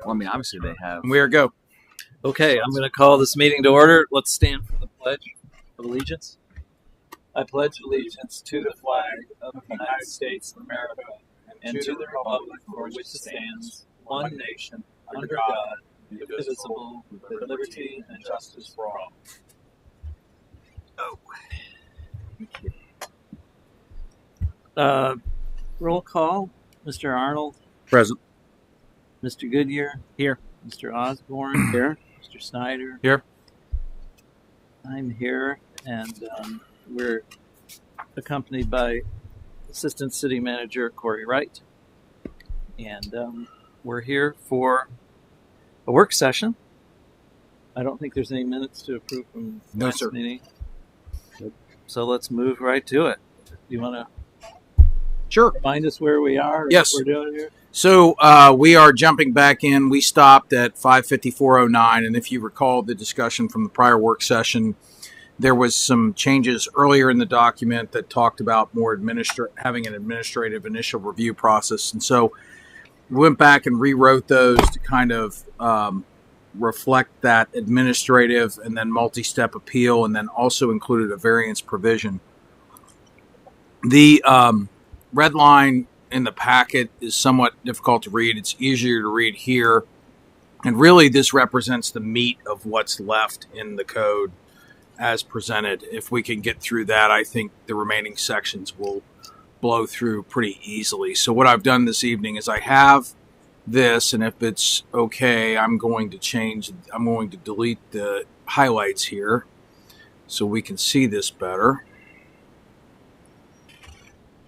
Well, I mean, obviously they have. We go. Okay, I'm going to call this meeting to order. Let's stand for the Pledge of Allegiance. I pledge allegiance to the flag of the United States of America and to the republic for which it stands, one nation, under God, indivisible, with liberty and justice for all. Roll call. Mr. Arnold. Present. Mr. Goodyear. Here. Mr. Osborne. Here. Mr. Snyder. Here. I'm here, and we're accompanied by Assistant City Manager Corey Wright. And we're here for a work session. I don't think there's any minutes to approve from last meeting. So let's move right to it. You want to remind us where we are? Yes. What we're doing here? So we are jumping back in. We stopped at 55409, and if you recall the discussion from the prior work session, there was some changes earlier in the document that talked about more having an administrative initial review process. And so we went back and rewrote those to kind of reflect that administrative and then multi-step appeal, and then also included a variance provision. The red line in the packet is somewhat difficult to read. It's easier to read here. And really, this represents the meat of what's left in the code as presented. If we can get through that, I think the remaining sections will blow through pretty easily. So what I've done this evening is I have this, and if it's okay, I'm going to delete the highlights here so we can see this better.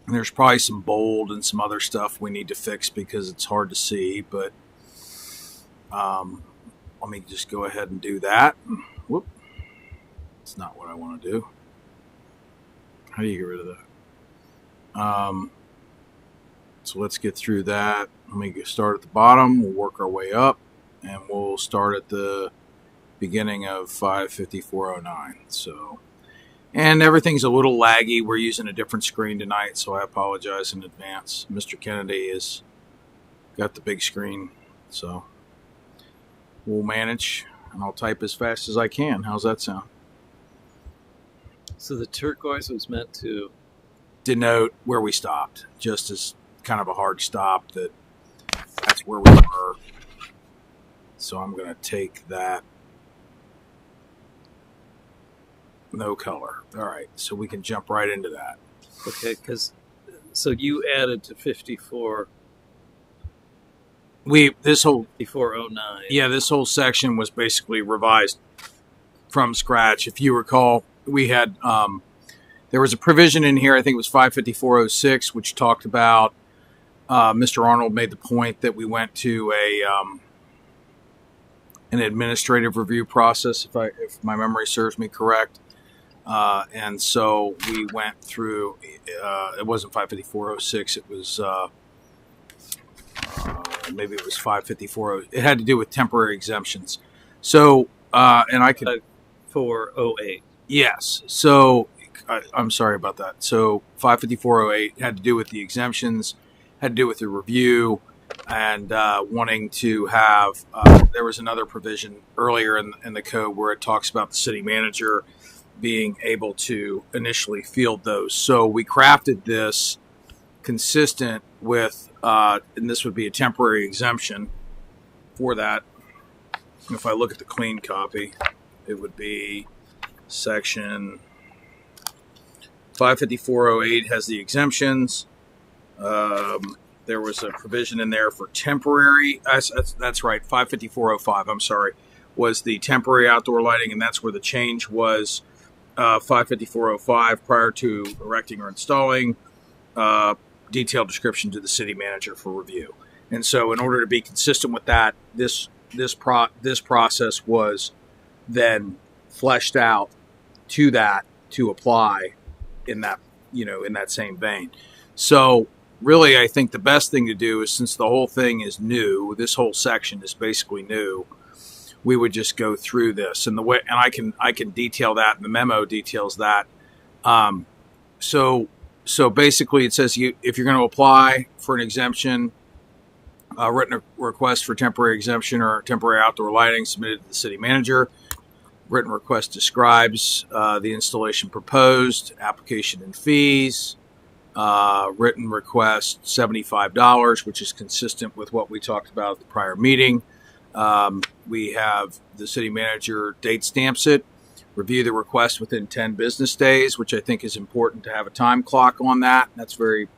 And there's probably some bold and some other stuff we need to fix because it's hard to see, but let me just go ahead and do that. Whoop. It's not what I want to do. How do you get rid of that? So let's get through that. Let me start at the bottom. We'll work our way up, and we'll start at the beginning of 55409. So, and everything's a little laggy. We're using a different screen tonight, so I apologize in advance. Mr. Kennedy has got the big screen, so we'll manage, and I'll type as fast as I can. How's that sound? So the turquoise was meant to denote where we stopped, just as kind of a hard stop that's where we were. So I'm going to take that. No color. All right, so we can jump right into that. Okay, so you added to 54. This whole 5409. Yeah, this whole section was basically revised from scratch. If you recall, we had there was a provision in here. I think it was 55406, which talked about Mr. Arnold made the point that we went to an administrative review process, if my memory serves me correct. And so we went through, it wasn't 55406, it was, maybe it was 554, it had to do with temporary exemptions. So, and I could... 408. Yes. So, I'm sorry about that. So, 55408 had to do with the exemptions, had to do with the review, and wanting to have, there was another provision earlier in the code where it talks about the city manager being able to initially field those. So we crafted this consistent with, and this would be a temporary exemption for that. If I look at the clean copy, it would be section 55408 has the exemptions. There was a provision in there for temporary. That's right, 55405, I'm sorry, was the temporary outdoor lighting, and that's where the change was. 55405, prior to erecting or installing, detailed description to the city manager for review. And so in order to be consistent with that, this process was then fleshed out to that to apply in that, in that same vein. So really, I think the best thing to do is, since the whole thing is new, this whole section is basically new, we would just go through this, and I can detail that, and the memo details that. So basically, it says if you're going to apply for an exemption, Written request for temporary exemption or temporary outdoor lighting submitted to the city manager. Written request describes the installation proposed, application and fees. Written request $75, which is consistent with what we talked about at the prior meeting. We have the city manager date stamps it. Review the request within 10 business days, which I think is important to have a time clock on that. That's very,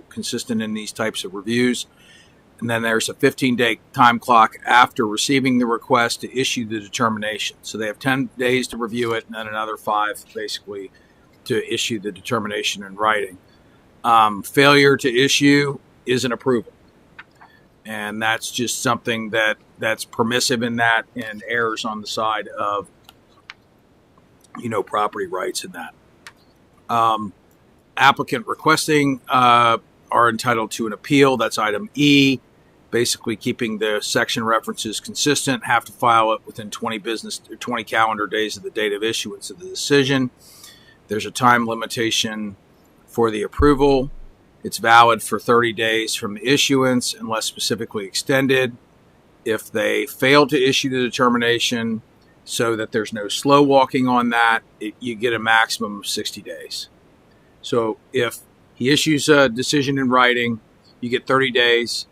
consistent in these types of reviews. And then there's a 15-day time clock after receiving the request to issue the determination. So they have 10 days to review it and then another 5 basically to issue the determination in writing. Failure to issue is an approval. And that's just something that's permissive in that and errs on the side of, property rights in that. Applicant requesting are entitled to an appeal. That's item E. Basically keeping the section references consistent, have to file it within 20 calendar days of the date of issuance of the decision. There's a time limitation for the approval. It's valid for 30 days from the issuance unless specifically extended. If they fail to issue the determination so that there's no slow walking on that, you get a maximum of 60 days. So if he issues a decision in writing, you get 30 days.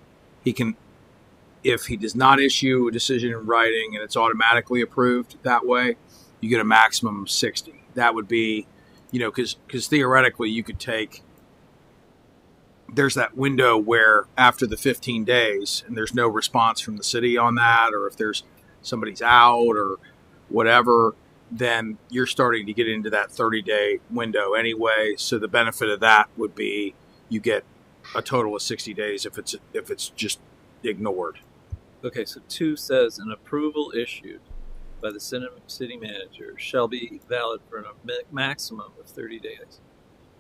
If he does not issue a decision in writing and it's automatically approved that way, you get a maximum of 60. That would be, because theoretically you could there's that window where after the 15 days and there's no response from the city on that, or if there's somebody's out or whatever, then you're starting to get into that 30-day window anyway. So the benefit of that would be you get a total of 60 days if it's just ignored. Okay, so 2 says an approval issued by the city manager shall be valid for a maximum of 30 days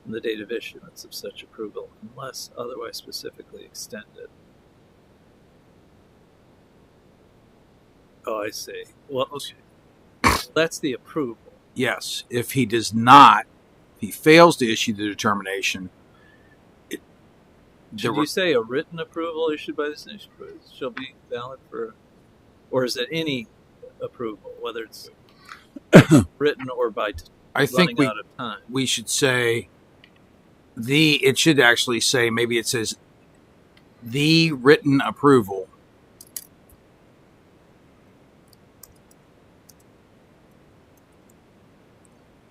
from the date of issuance of such approval, unless otherwise specifically extended. Oh, I see. Well, okay. That's the approval. Yes. If he fails to issue the determination, should you say a written approval issued by the city shall be valid for, or is it any approval, whether it's written or by I think out of time? We should say it should actually say, maybe it says the written approval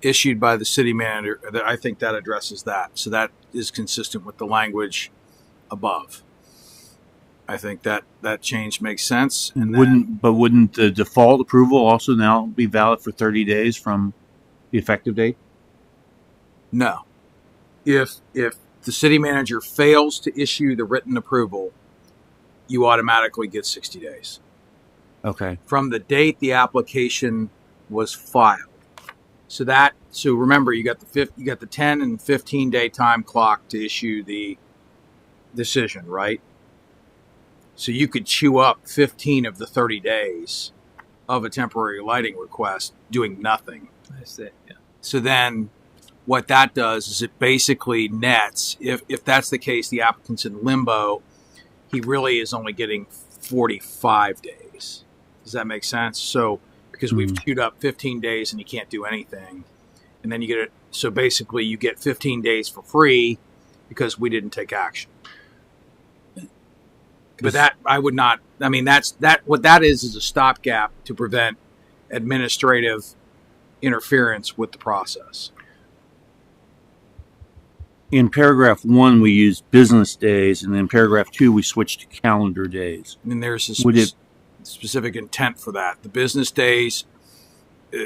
issued by the city manager. I think that addresses that. So that is consistent with the language above. I think that change makes sense. And wouldn't the default approval also now be valid for 30 days from the effective date? No. If the city manager fails to issue the written approval, you automatically get 60 days. Okay. From the date the application was filed. So remember, you got the 10 and 15 day time clock to issue the decision, right? So you could chew up 15 of the 30 days of a temporary lighting request doing nothing. I see. Yeah. So then what that does is it basically nets, if that's the case, the applicant's in limbo, he really is only getting 45 days. Does that make sense? So because we've chewed up 15 days and you can't do anything. And then you get it. So basically you get 15 days for free because we didn't take action. But that I would not, what that is a stopgap to prevent administrative interference with the process. In paragraph 1, we use business days, and in paragraph 2, we switch to calendar days. And there's a specific intent for that. The business days,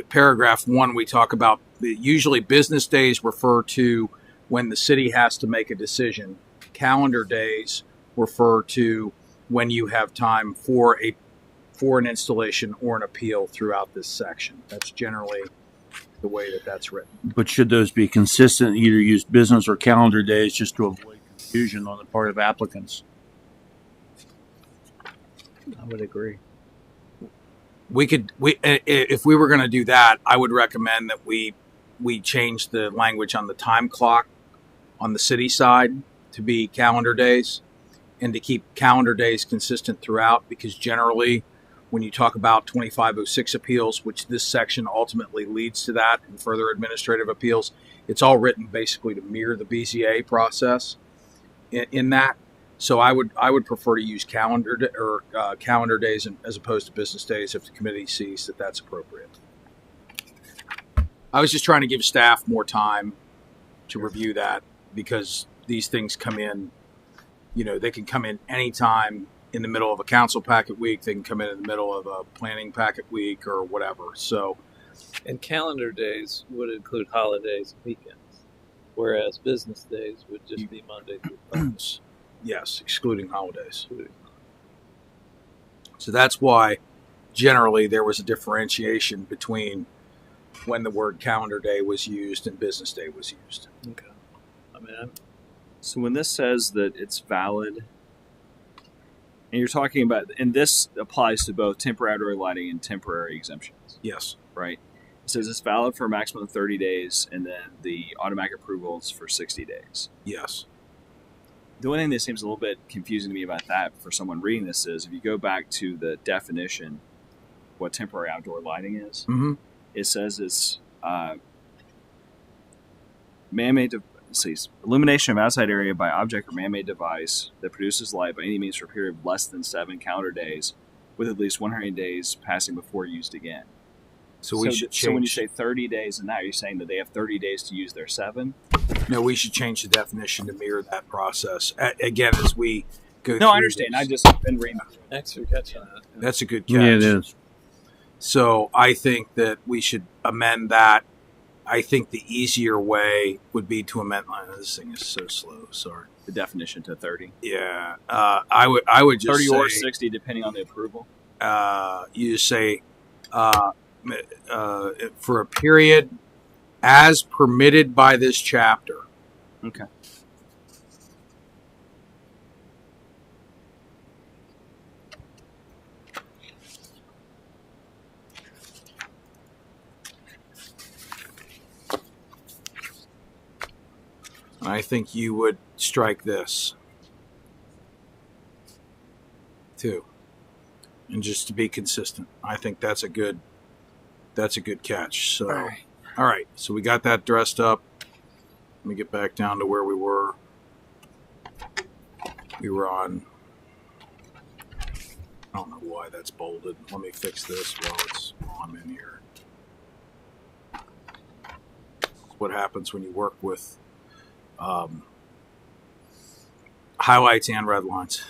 paragraph 1, we talk about usually business days refer to when the city has to make a decision. Calendar days refer to when you have time for an installation or an appeal throughout this section. That's generally the way that's written. But should those be consistent, either use business or calendar days, just to avoid confusion on the part of applicants? I would agree. If we were going to do that, I would recommend that we change the language on the time clock on the city side to be calendar days, and to keep calendar days consistent throughout, because generally when you talk about 2506 appeals, which this section ultimately leads to that and further administrative appeals, it's all written basically to mirror the BZA process in that. So I would prefer to use calendar days as opposed to business days if the committee sees that that's appropriate. I was just trying to give staff more time to review that, because these things come in, they can come in anytime in the middle of a council packet week. They can come in the middle of a planning packet week or whatever. So, And calendar days would include holidays and weekends, whereas business days would just be Monday through Friday. yes, excluding holidays. So that's why generally there was a differentiation between when the word calendar day was used and business day was used. Okay. I mean, So when this says that it's valid, and you're talking about, and this applies to both temporary outdoor lighting and temporary exemptions, Yes. right? It says it's valid for a maximum of 30 days, and then the automatic approvals for 60 days. Yes. The only thing that seems a little bit confusing to me about that for someone reading this is if you go back to the definition, what temporary outdoor lighting is, Mm-hmm. it says it's man-made illumination of outside area by object or man-made device that produces light by any means for a period of less than 7 calendar days, with at least 100 days passing before used again. So we should change. So when you say 30 days in that, you're saying that they have 30 days to use their 7? No, we should change the definition to mirror that process. Again, as we go through No, I understand. this. I just been reading. thanks for catching that. That's a good catch. Yeah, it is. So I think that we should amend that. I think the easier way would be to amend. This thing is so slow. Sorry. The definition to 30. Yeah, I would just 30 say, or 60, depending on the approval. you just say for a period as permitted by this chapter. Okay. I think you would strike this too, and just to be consistent, I think that's a good catch. So, all right. So we got that dressed up. Let me get back down to where we were. We were on. I don't know why that's bolded. Let me fix this while I'm in here. What happens when you work with highlights and red lines.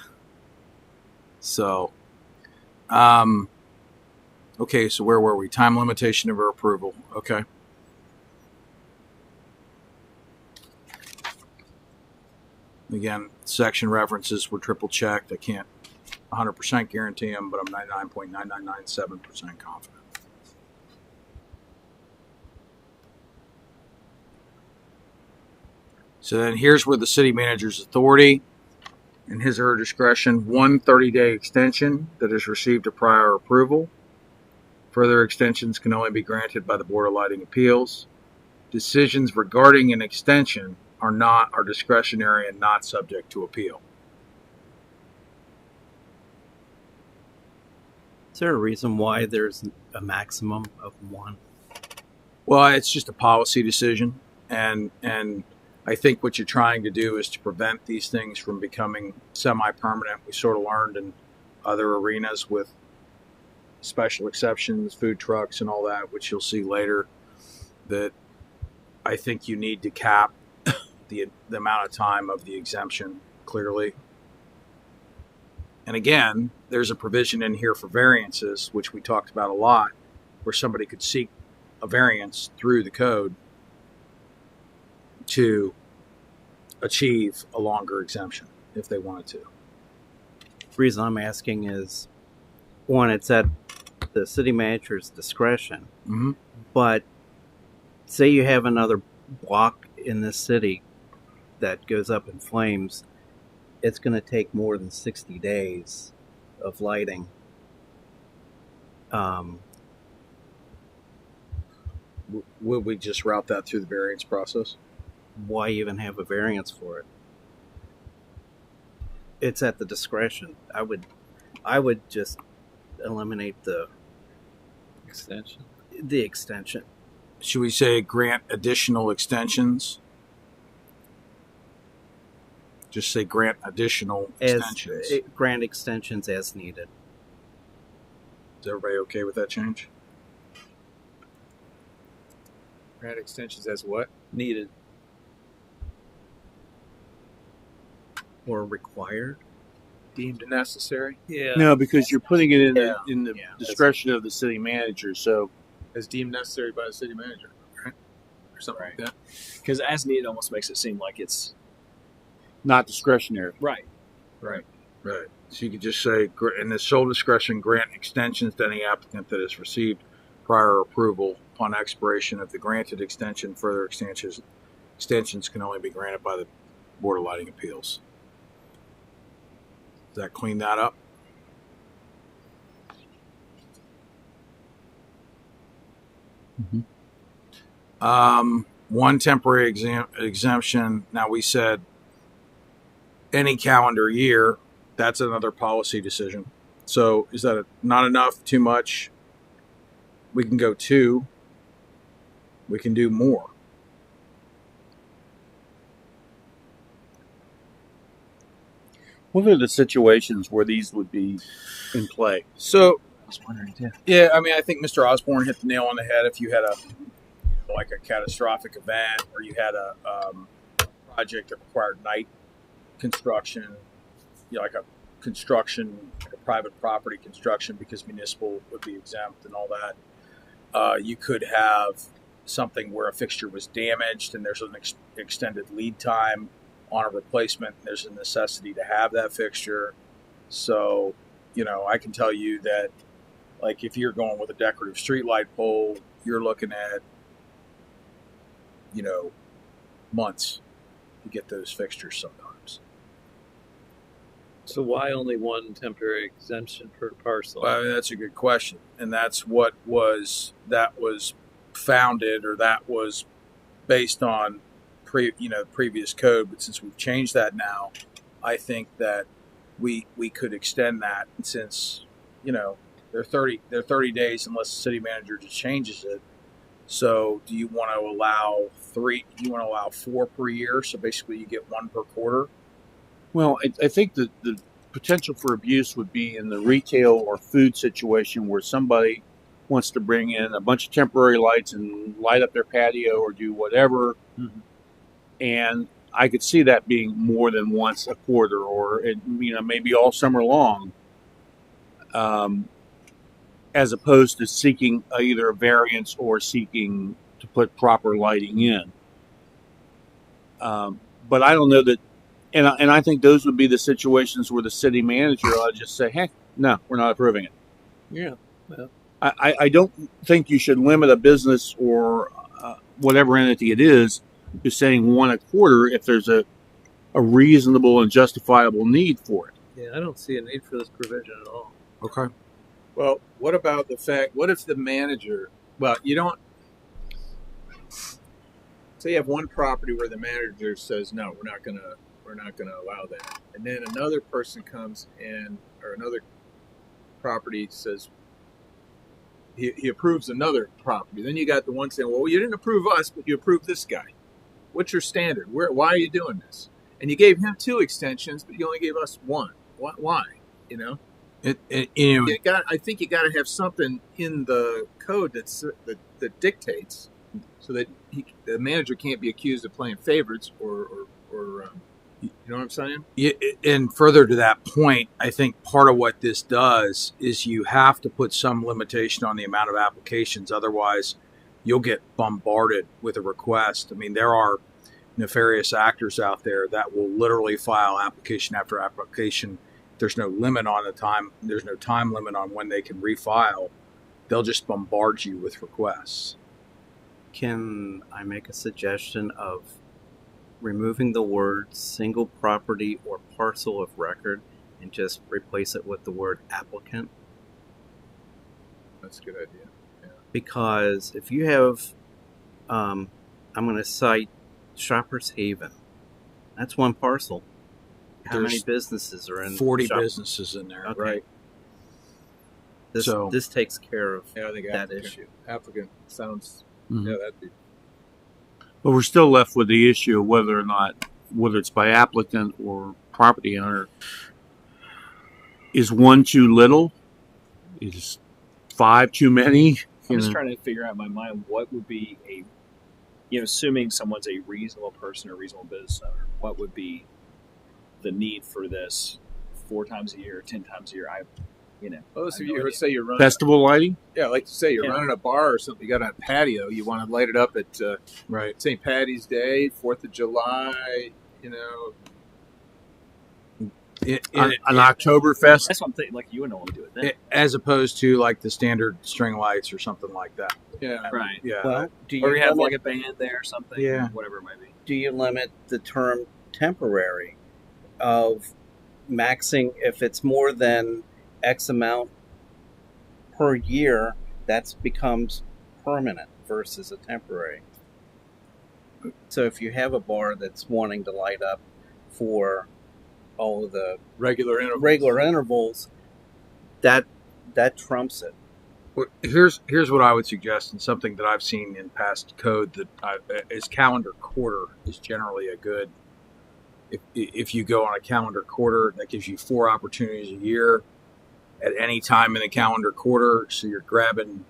So, okay, so where were we? Time limitation of our approval. Okay. Again, section references were triple checked. I can't 100% guarantee them, but I'm 99.9997% confident. So then here's where the city manager's authority and his or her discretion, 1 30-day extension that has received a prior approval. Further extensions can only be granted by the Board of Lighting Appeals. Decisions regarding an extension are discretionary and not subject to appeal. Is there a reason why there's a maximum of 1? Well, it's just a policy decision, and I think what you're trying to do is to prevent these things from becoming semi-permanent. We sort of learned in other arenas with special exceptions, food trucks and all that, which you'll see later, that I think you need to cap the amount of time of the exemption clearly. And again, there's a provision in here for variances, which we talked about a lot, where somebody could seek a variance through the code to achieve a longer exemption if they wanted to. The reason I'm asking is, 1, it's at the city manager's discretion, Mm-hmm. but say you have another block in this city that goes up in flames, it's going to take more than 60 days of lighting. Would we just route that through the variance process? Why even have a variance for it? it's at the discretion. I would just eliminate the Extension. extension. Should we say grant additional extensions? Just say grant additional extensions. Grant extensions as needed. Is everybody okay with that change? Grant extensions as what? Needed. Or required. Deemed necessary? Yeah. No, because you're putting it in Yeah. the Yeah. discretion of the city manager. So As deemed necessary by the city manager, right? Or something like that. Because as needed almost makes it seem like it's not discretionary. right. Right. So you could just say, in the sole discretion, grant extensions to any applicant that has received prior approval. Upon expiration of the granted extension, further extensions can only be granted by the Board of Lighting Appeals. Does that clean that up? One temporary exemption. Now we said any calendar year. That's another policy decision. So is that not enough? Too much? We can go 2. We can do more. What are the situations where these would be in play? So I was wondering too. yeah, I mean, I think Mr. Osborne hit the nail on the head. If you had like a catastrophic event, or you had a project that required night construction, like a construction, like a private property construction, because municipal would be exempt and all that. You could have something where a fixture was damaged and there's an extended lead time on a replacement. There's a necessity to have that fixture. So, I can tell you that, like, if you're going with a decorative streetlight pole, you're looking at, months to get those fixtures sometimes. So why only one temporary exemption per parcel? Well, I mean, that's a good question. And that's what was founded, or that was based on previous code. But since we've changed that now, I think that we could extend that. And since, they're 30 days unless the city manager just changes it. So do you want to allow 3? Do you want to allow 4 per year? So basically you get 1 per quarter. Well, I think the potential for abuse would be in the retail or food situation where somebody wants to bring in a bunch of temporary lights and light up their patio or do whatever. Mhm. And I could see that being more than once a quarter, or maybe all summer long, as opposed to seeking either a variance or seeking to put proper lighting in. But I don't know that, and I think those would be the situations where the city manager ought to just say, "Hey, no, we're not approving it." Yeah. I don't think you should limit a business or whatever entity it is to saying 1 a quarter if there's a reasonable and justifiable need for it. Yeah, I don't see a need for this provision at all. Okay. Well, what about the fact? What if the manager? Well, you don't. Say you have one property where the manager says no, we're not gonna allow that, and then another person comes in, or another property says he approves another property. Then you got the one saying, well, you didn't approve us, but you approved this guy. What's your standard? Why are you doing this? And you gave him 2 extensions, but you only gave us 1. Why? I think you got to have something in the code that dictates, so that the manager can't be accused of playing favorites or you know what I'm saying? Yeah, and further to that point, I think part of what this does is you have to put some limitation on the amount of applications. Otherwise, you'll get bombarded with a request. I mean, there are nefarious actors out there that will literally file application after application. There's no limit on the time. There's no time limit on when they can refile. They'll just bombard you with requests. Can I make a suggestion of removing the word single property or parcel of record and just replace it with the word applicant? That's a good idea. Because if you have, I'm going to cite Shoppers Haven. That's one parcel. How many there's businesses are in 40 shop? businesses in there, Okay. right? This So- this takes care of Yeah, I think that issue. applicant sounds. Mhm. Yeah, that'd be. But we're still left with the issue of whether or not, whether it's by applicant or property owner, is one too little? Is 5 too many? I'm You just know? trying to figure out in my mind what would be a, assuming someone's a reasonable person or reasonable business owner, what would be the need for this 4 times a year, 10 times a year? Oh, so I have no you idea. say you're running. Festival lighting? Yeah, like you say, you're Yeah. running a bar or something. You got a patio. You want to light it up at Right. St. Patty's Day, 4th of July. You know, An Oktoberfest? That's what I'm thinking. Like, you wouldn't want to do it then. As opposed to like the standard string lights or something like that. yeah. Right. Yeah. Well, do Or you you have limit, like a band there or something. Yeah. Or whatever it might be. do you limit the term temporary of maxing if it's more than X amount per year? That becomes permanent versus a temporary. So if you have a bar that's wanting to light up for all of the Regular intervals. regular intervals, that trumps it. Well, here's what I would suggest, and something that I've seen in past code that is calendar quarter is generally a good. If you go on a calendar quarter, that gives you 4 opportunities a year at any time in the calendar quarter. So you're grabbing,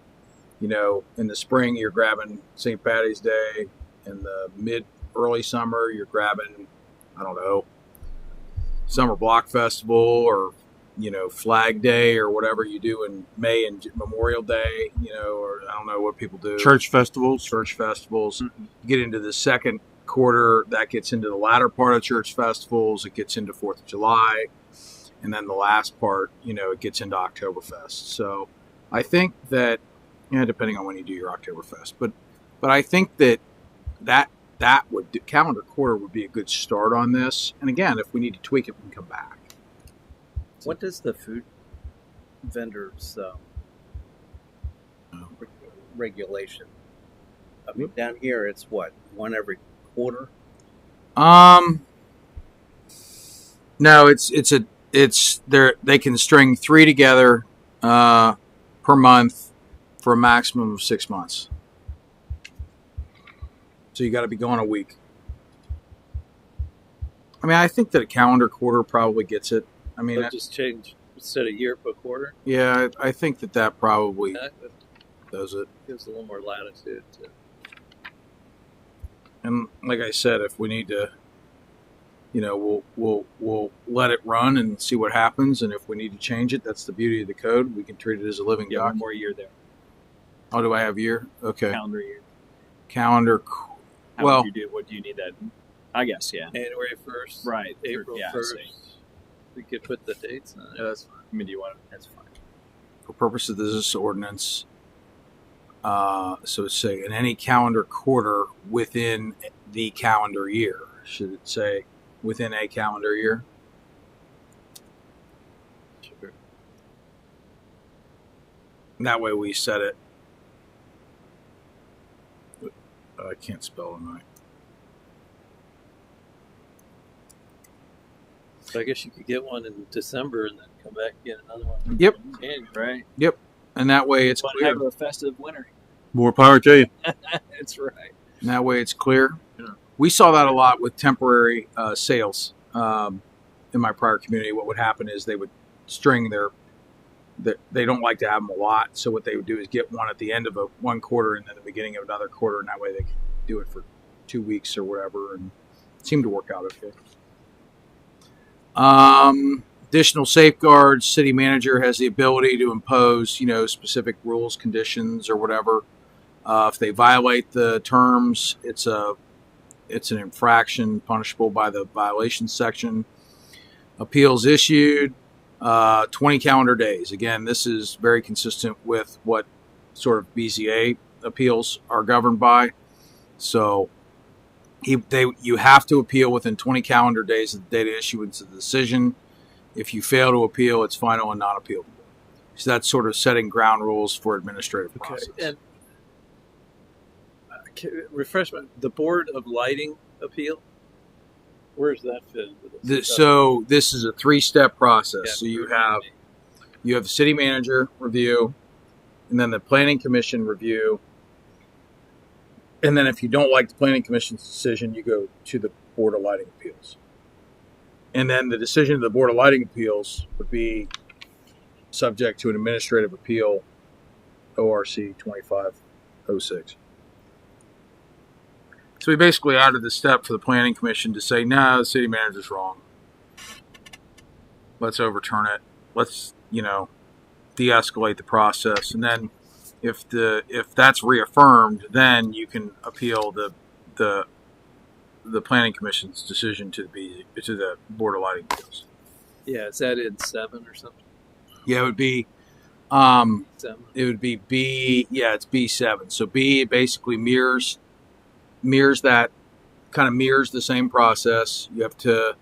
in the spring you're grabbing St. Patty's Day. In the early summer you're grabbing, I don't know, Summer Block Festival or Flag Day or whatever you do in May and Memorial Day, or I don't know what people do. Church festivals? Church festivals. You get into the second quarter, that gets into the latter part of church festivals. It gets into 4th of July. And then the last part, it gets into Oktoberfest. So I think that, depending on when you do your Oktoberfest, but I think that calendar quarter would be a good start on this. And again, if we need to tweak it, we can come back. What does the food vendors regulation? I mean, down here it's what, one every quarter? No, they can string 3 together per month for a maximum of 6 months. So you got to be gone a week. I mean, I think that a calendar quarter probably gets it. I mean, They'll just change instead of year per quarter. yeah, I think that probably That does it. gives a little more latitude to. And like I said, if we need to, we'll let it run and see what happens. And if we need to change it, that's the beauty of the code. We can treat it as a living Yeah, one document. more year there. Oh, do I have year? Okay, Calendar year. calendar. How Well, would you do? What do you need that? I guess, yeah. January 1st, Right. April Yeah, I 1st. see. We could put the dates on it. Yeah, that's fine. I mean, do you want to? That's fine. for purpose of this ordinance, so say in any calendar quarter within the calendar year. Should it say within a calendar year? Sure. And that way we set it. I can't spell tonight. So I guess you could get one in December and then come back and get another one. Yep. In January. Right. And that way it's Want to clear. have a festive winter. More power to you. That's right. And that way it's clear. Yeah. We saw that a lot with temporary sales in my prior community. What would happen is they would string they don't like to have them a lot. So what they would do is get one at the end of one quarter and then the beginning of another quarter. And that way they could do it for 2 weeks or whatever. And it seemed to work out okay. Additional safeguards. City manager has the ability to impose, specific rules, conditions, or whatever. If they violate the terms, it's an infraction punishable by the violations section. Appeals issued, 20 calendar days. Again, this is very consistent with what sort of BZA appeals are governed by. So you have to appeal within 20 calendar days of the date of issuance of the decision. If you fail to appeal, it's final and not appealable. So that's sort of setting ground rules for administrative process. And refreshment, the Board of Lighting appeal? Where's that fit into this? So this is a 3-step process. Yeah, So you have the city manager review, and then the planning commission review, and then if you don't like the planning commission's decision, you go to the Board of Lighting Appeals. And then the decision of the Board of Lighting Appeals would be subject to an administrative appeal, ORC 2506. So we basically added the step for the planning commission to say, no, the city manager's wrong. Let's overturn it. Let's, de-escalate the process. And then if that's reaffirmed, then you can appeal the planning commission's decision to the Board of Lighting Appeals. Yeah, is that in 7 or something? Yeah, it would be 7. it would be B. Yeah, it's B7. So B basically mirrors that, kind of mirrors the same process. You have to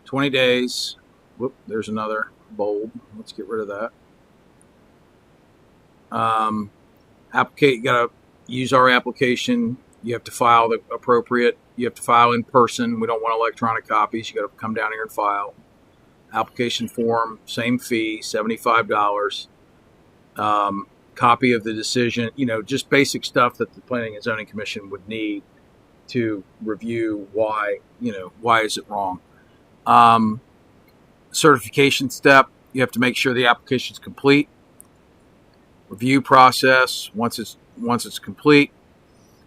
20 days. Whoop, there's another bold. Let's get rid of that. You got to use our application. You have to file the appropriate. You have to file in person. We don't want electronic copies. You got to come down here and file. Application form, same fee, $75. Copy of the decision. Just basic stuff that the Planning and Zoning Commission would need to review why is it wrong. Certification step. You have to make sure the application is complete. Review process. Once it's complete,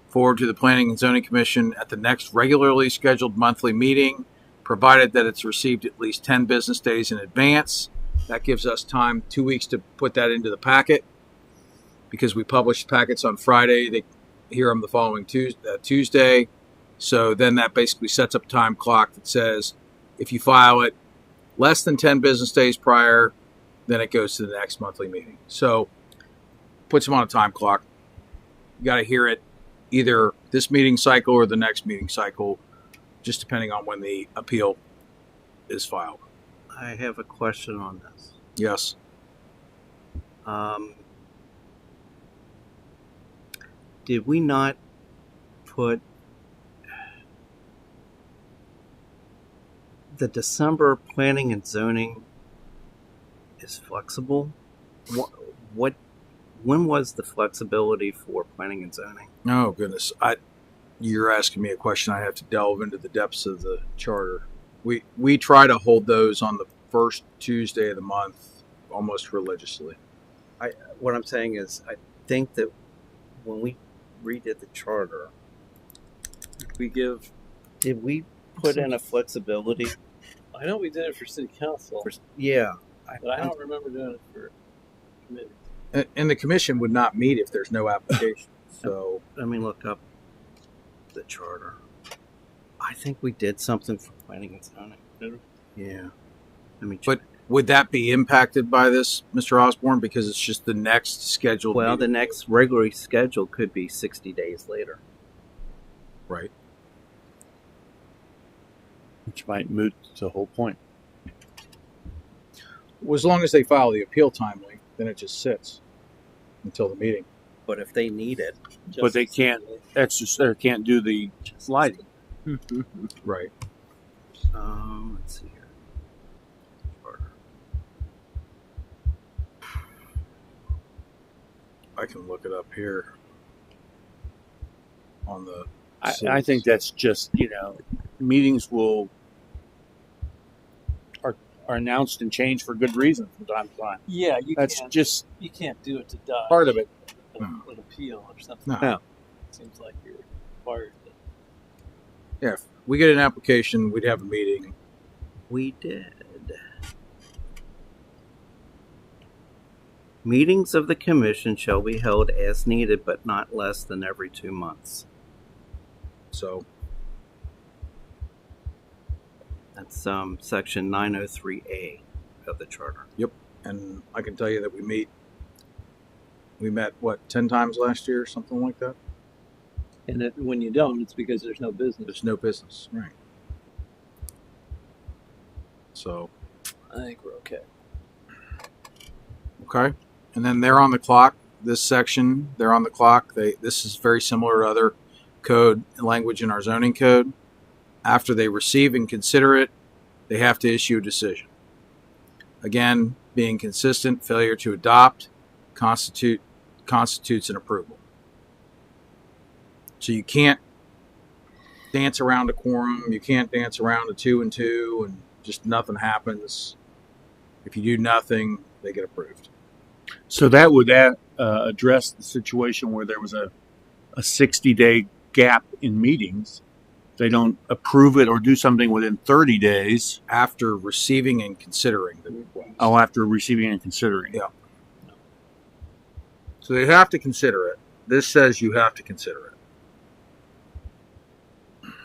forward to the Planning and Zoning Commission at the next regularly scheduled monthly meeting, provided that it's received at least 10 business days in advance. That gives us time, 2 weeks, to put that into the packet, because we publish packets on Friday. They hear them the following Tuesday. So then that basically sets up a time clock that says if you file it less than 10 business days prior, then it goes to the next monthly meeting. So puts them on a time clock. You got to hear it either this meeting cycle or the next meeting cycle, just depending on when the appeal is filed. I have a question on this. Yes. Did we not put the December planning and zoning is flexible? When was the flexibility for planning and zoning? Oh, goodness. You're asking me a question. I have to delve into the depths of the charter. We try to hold those on the first Tuesday of the month almost religiously. What I'm saying is, I think that when we redid the charter, did we put in a flexibility? I know we did it for city council, Yeah. but I don't remember doing it for committee. And the commission would not meet if there's no application. So Let me look up the charter. I think we did something for planning and zoning. Yeah. Let me check. But would that be impacted by this, Mr. Osborne? Because it's just the next scheduled Well, the meeting. next regularly scheduled could be 60 days later. Right. Which might moot the whole point. Well, as long as they file the appeal timely, then it just sits until the meeting. But if they need it, But they can't can't do the lighting. Right. let's see here. Charter. I can look it up here on the. I think that's just, meetings are announced and changed for good reason from time to time. Yeah, That's just you can't do it to dodge part of it. an appeal or something. No. Seems like you're required to. Yeah, if we get an application, we'd have a meeting. We did. Meetings of the commission shall be held as needed, but not less than every 2 months. So That's section 903A of the charter. and I can tell you that we met 10 times last year, something like that. And when you don't, it's because there's no business. There's no business, right? So I think we're okay. okay, and then they're on the clock. This section, they're on the clock. This is very similar to other code language in our zoning code. After they receive and consider it, they have to issue a decision. Again, being consistent, failure to adopt constitutes an approval. So you can't dance around a quorum. You can't dance around a 2 and 2 and just nothing happens. If you do nothing, they get approved. So that would address the situation where there was a 60-day gap in meetings. They don't approve it or do something within 30 days. After receiving and considering the request. Oh, after receiving and considering. Yeah. So they have to consider it. This says you have to consider it.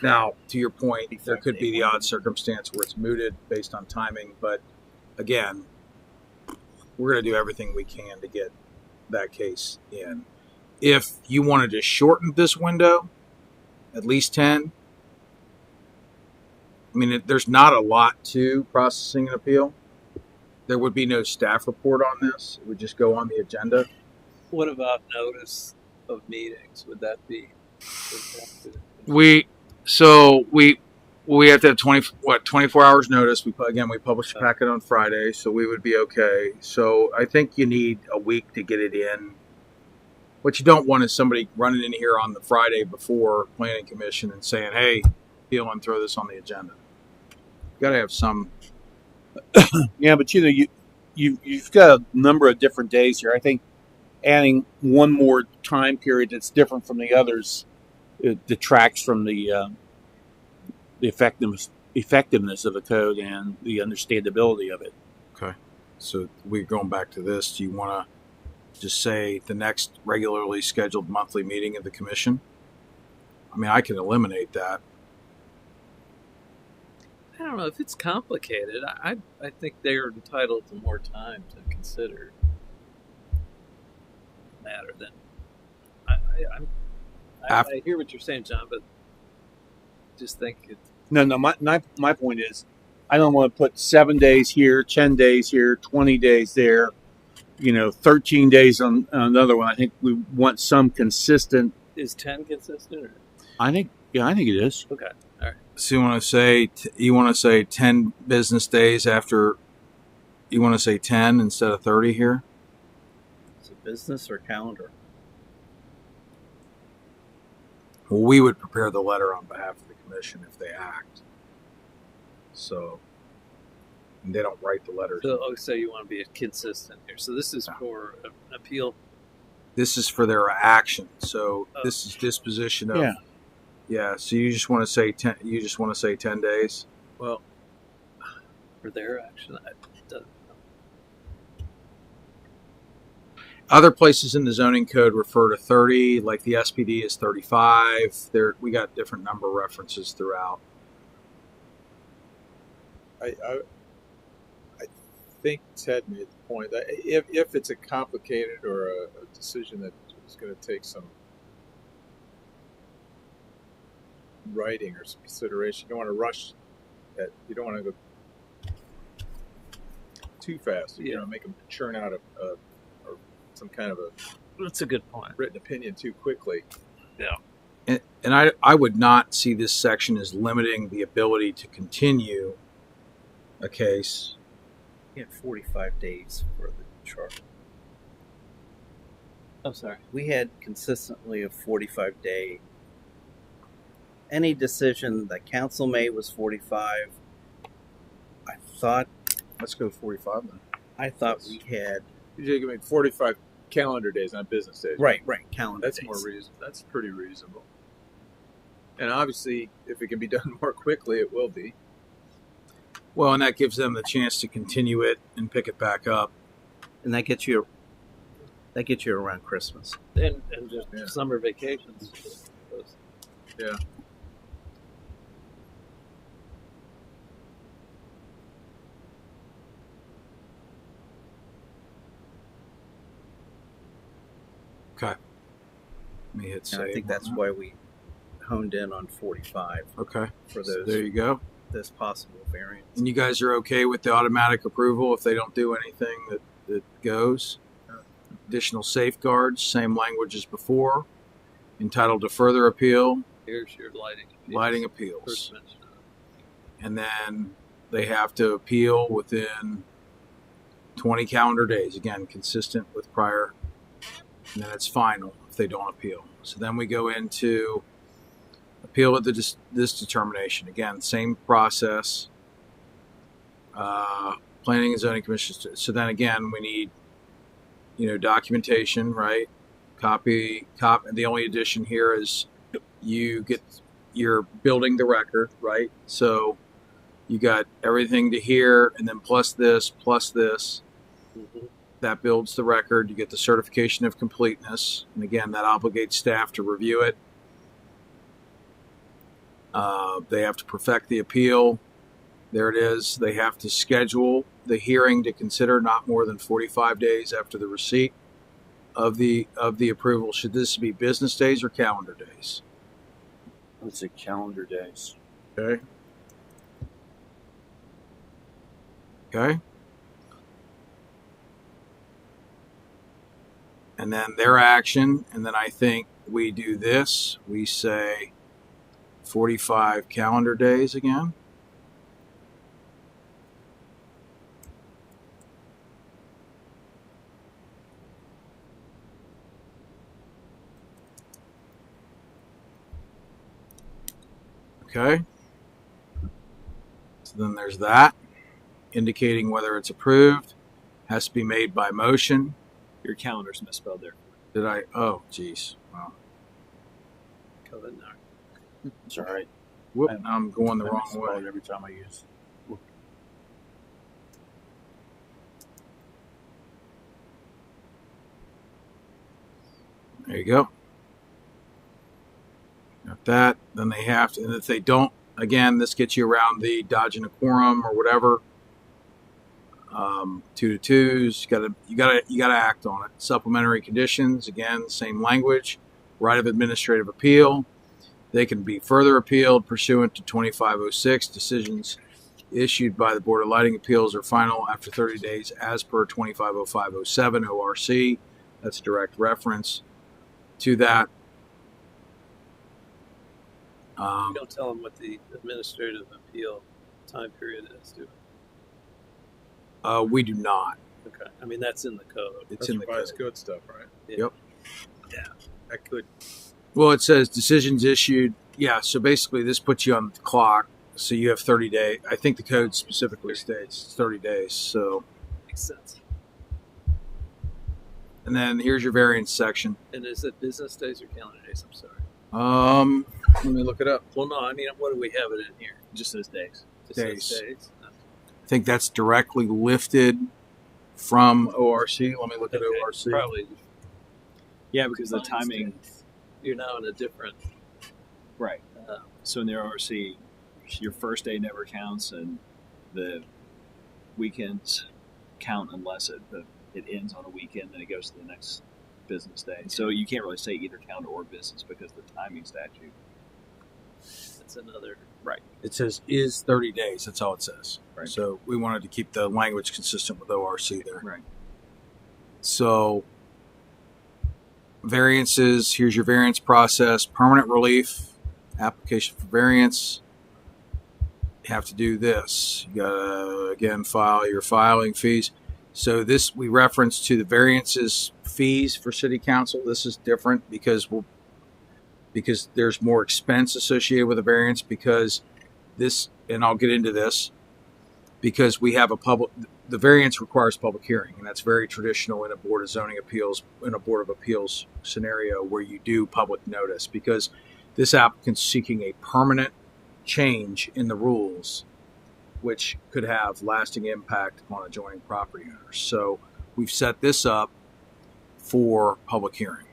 Now, to your point, there could be the odd circumstance where it's mooted based on timing, but again, we're going to do everything we can to get that case in. If you wanted to shorten this window, at least 10, I mean, there's not a lot to processing an appeal. There would be no staff report on this. It would just go on the agenda. What about notice of meetings? Would that be? We have to have 24 hours notice. We publish a packet on Friday, so we would be okay. So I think you need a week to get it in. What you don't want is somebody running in here on the Friday before planning commission and saying, "Hey, appeal and throw this on the agenda." You got to have some. Yeah, but you've got a number of different days here. I think adding one more time period that's different from the others, it detracts from the effectiveness of the code and the understandability of it. Okay. So we're going back to this. Do you want to just say the next regularly scheduled monthly meeting of the commission? I mean, I can eliminate that. I don't know if it's complicated. I think they're entitled to more time to consider the matter than I hear what you're saying, John, but just think it's No. My point is, I don't want to put 7 days here, 10 days here, 20 days there, 13 days on another one. I think we want some consistent. Is 10 consistent? Or? I think it is. Okay. All right. So you want to say 10 business days after. You want to say 10 instead of 30 here? Is it business or calendar? Well, we would prepare the letter on behalf of the commission if they act. So, and they don't write the letters. So you want to be consistent here. So this is for an appeal. This is for their action. So this is disposition of. Yeah. So you just want to say 10. You just want to say 10 days. Well, for their action, Other places in the zoning code refer to 30, like the SPD is 35. We got different number references throughout. I think Ted made the point that if it's a complicated or a decision that is going to take some writing or some consideration, you don't want to rush that. You don't want to go too fast. You know, make them churn out some kind of that's a good point. Written opinion too quickly. And I would not see this section as limiting the ability to continue a case. We had 45 days for the chart. I'm sorry. We had consistently a 45-day. Any decision that council made was 45. I thought. Let's go 45 then. I thought we had. You can make 45 calendar days, not business days. Right. Calendar That's days. more reasonable. That's pretty reasonable. And obviously, if it can be done more quickly, it will be. Well, and that gives them the chance to continue it and pick it back up. And that gets you around Christmas. And just summer vacations. Yeah. Okay. Let me hit save. And I think that's why we honed in on 45 Okay. for So those there you go. this possible variance. And you guys are okay with the automatic approval if they don't do anything that goes? Additional safeguards, same language as before. Entitled to further appeal. Here's your lighting. Lighting appeals. First mention of and then they have to appeal within 20 calendar days. Again, consistent with prior, and then it's final if they don't appeal. So then we go into appeal of this determination. Again, same process. Planning and Zoning Commission. So then again, we need, documentation, right? Copy. The only addition here is you're building the record, right? So you got everything to here, and then plus this. Mm-hmm. That builds the record. You get the certification of completeness, and again, that obligates staff to review it. They have to perfect the appeal. There it is. They have to schedule the hearing to consider not more than 45 days after the receipt of the approval. Should this be business days or calendar days? Let's say calendar days. Okay. And then their action, and then I think we do this. We say 45 calendar days again. Okay. So then there's that, indicating whether it's approved. Has to be made by motion. Your calendar's misspelled there. Did I? Oh, geez. Wow. It's all right. Whoop, I'm going the I wrong misspell way. it every time I use. There you go. Got that. Then they have to, and if they don't, again, this gets you around the dodging a quorum or whatever. 2 to 2s. You gotta act on it. Supplementary conditions. Again, same language. Right of administrative appeal. They can be further appealed pursuant to 2506. Decisions issued by the Board of Lighting Appeals are final after 30 days as per 250507 ORC. That's a direct reference to that. You don't tell them what the administrative appeal time period is, do we? We do not. Okay. I mean, that's in the code. It's That's in the revised code. code stuff, right? Yep. Yeah. That could. Well, it says decisions issued. Yeah, so basically this puts you on the clock. So you have 30 days. I think the code specifically states it's 30 days. So, Makes sense. and then here's your variance section. And is it business days or calendar days? I'm sorry. Let me look it up. Well, no, I mean, what do we have it in here? It just says days. Just says Days. days. I think that's directly lifted from ORC. Let me look at Okay, ORC. Probably. Yeah, because the defines timing. days. You're now in a different. Right. Uh, So in the ORC, your first day never counts, and the weekends count unless it ends on a weekend, then it goes to the next business day. So you can't really say either calendar or business because the timing statute. that's another. Right. It says is 30 days. That's all it says. Right. So we wanted to keep the language consistent with ORC there. Right. So variances, here's your variance process, permanent relief, application for variance. You have to do this. You gotta, again, file your filing fees. So this, we reference to the variances fees for city council. This is different because there's more expense associated with a variance because this, and I'll get into this, because we have the variance requires public hearing, and that's very traditional in a Board of Zoning Appeals, in a Board of Appeals scenario where you do public notice, because this applicant's seeking a permanent change in the rules, which could have lasting impact upon adjoining property owners. So we've set this up for public hearing.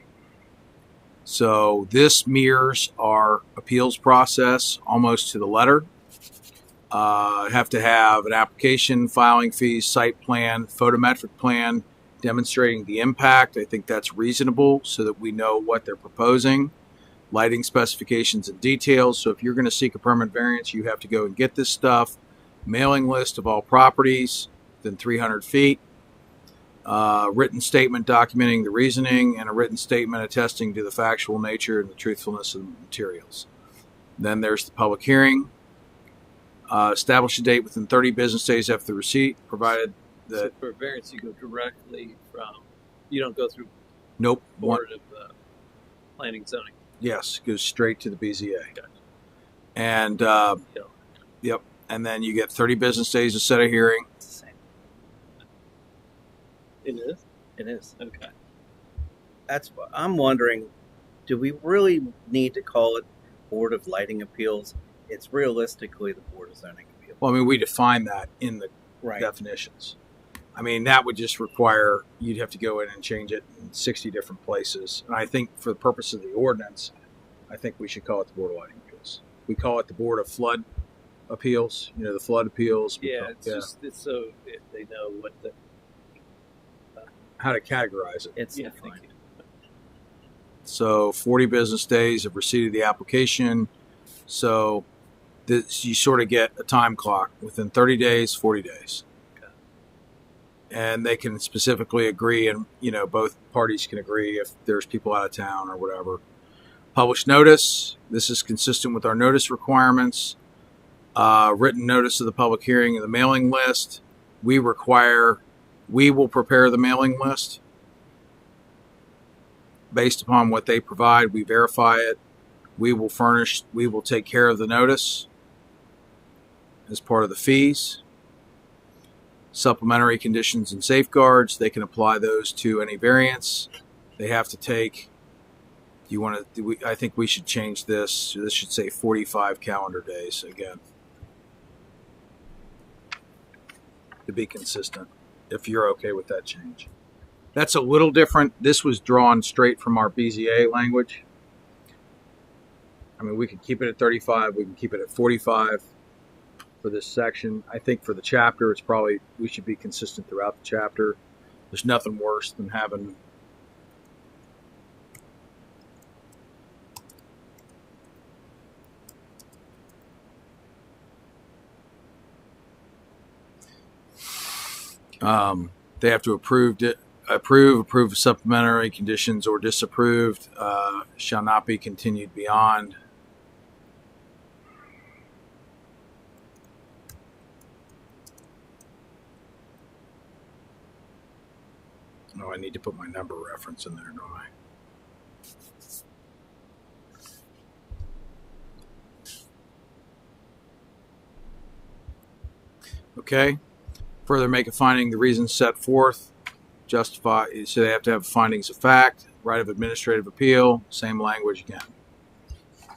So this mirrors our appeals process almost to the letter. Have to have an application, filing fees, site plan, photometric plan, demonstrating the impact. I think that's reasonable so that we know what they're proposing. Lighting specifications and details. So if you're going to seek a permanent variance, you have to go and get this stuff. Mailing list of all properties within 300 feet. Written statement documenting the reasoning, and a written statement attesting to the factual nature and the truthfulness of the materials. Then there's the public hearing. Establish a date within 30 business days after the receipt, provided So that for variance, you go directly from. You don't go through nope. board of planning zoning. Yes, goes straight to the BZA. Gotcha. And Yeah. yep, and then you get 30 business days to set a hearing. It's the same. It is. It is. Okay. That's what I'm wondering. Do we really need to call it Board of Lighting Appeals? It's realistically the Board of Zoning Appeals. Well, I mean, we define that in the Right. definitions. I mean, that would just require you'd have to go in and change it in 60 different places. And I think for the purpose of the ordinance, I think we should call it the Board of Lighting Appeals. We call it the Board of Flood Appeals. You know, the flood appeals. Yeah, it's so if they know what the. How to categorize it. It's Yeah, defined. thank you. So 40 business days of receipt of the application. So this, you sort of get a time clock within 30 days, 40 days. Okay. And they can specifically agree, and you know both parties can agree if there's people out of town or whatever. Published notice. This is consistent with our notice requirements. Written notice of the public hearing and the mailing list. We will prepare the mailing list. Based upon what they provide, we verify it. We will take care of the notice as part of the fees. Supplementary conditions and safeguards, they can apply those to any variance they have to take. I think we should change this. This should say 45 calendar days again, to be consistent, if you're okay with that change. That's a little different. This was drawn straight from our BZA language. I mean, we could keep it at 35. We can keep it at 45 for this section. I think for the chapter, we should be consistent throughout the chapter. There's nothing worse than having they have to approve supplementary conditions or disapproved, shall not be continued beyond. Oh, I need to put my number reference in there, don't I? Okay. Further, make a finding the reasons set forth. Justify, so they have to have findings of fact, right of administrative appeal, same language again.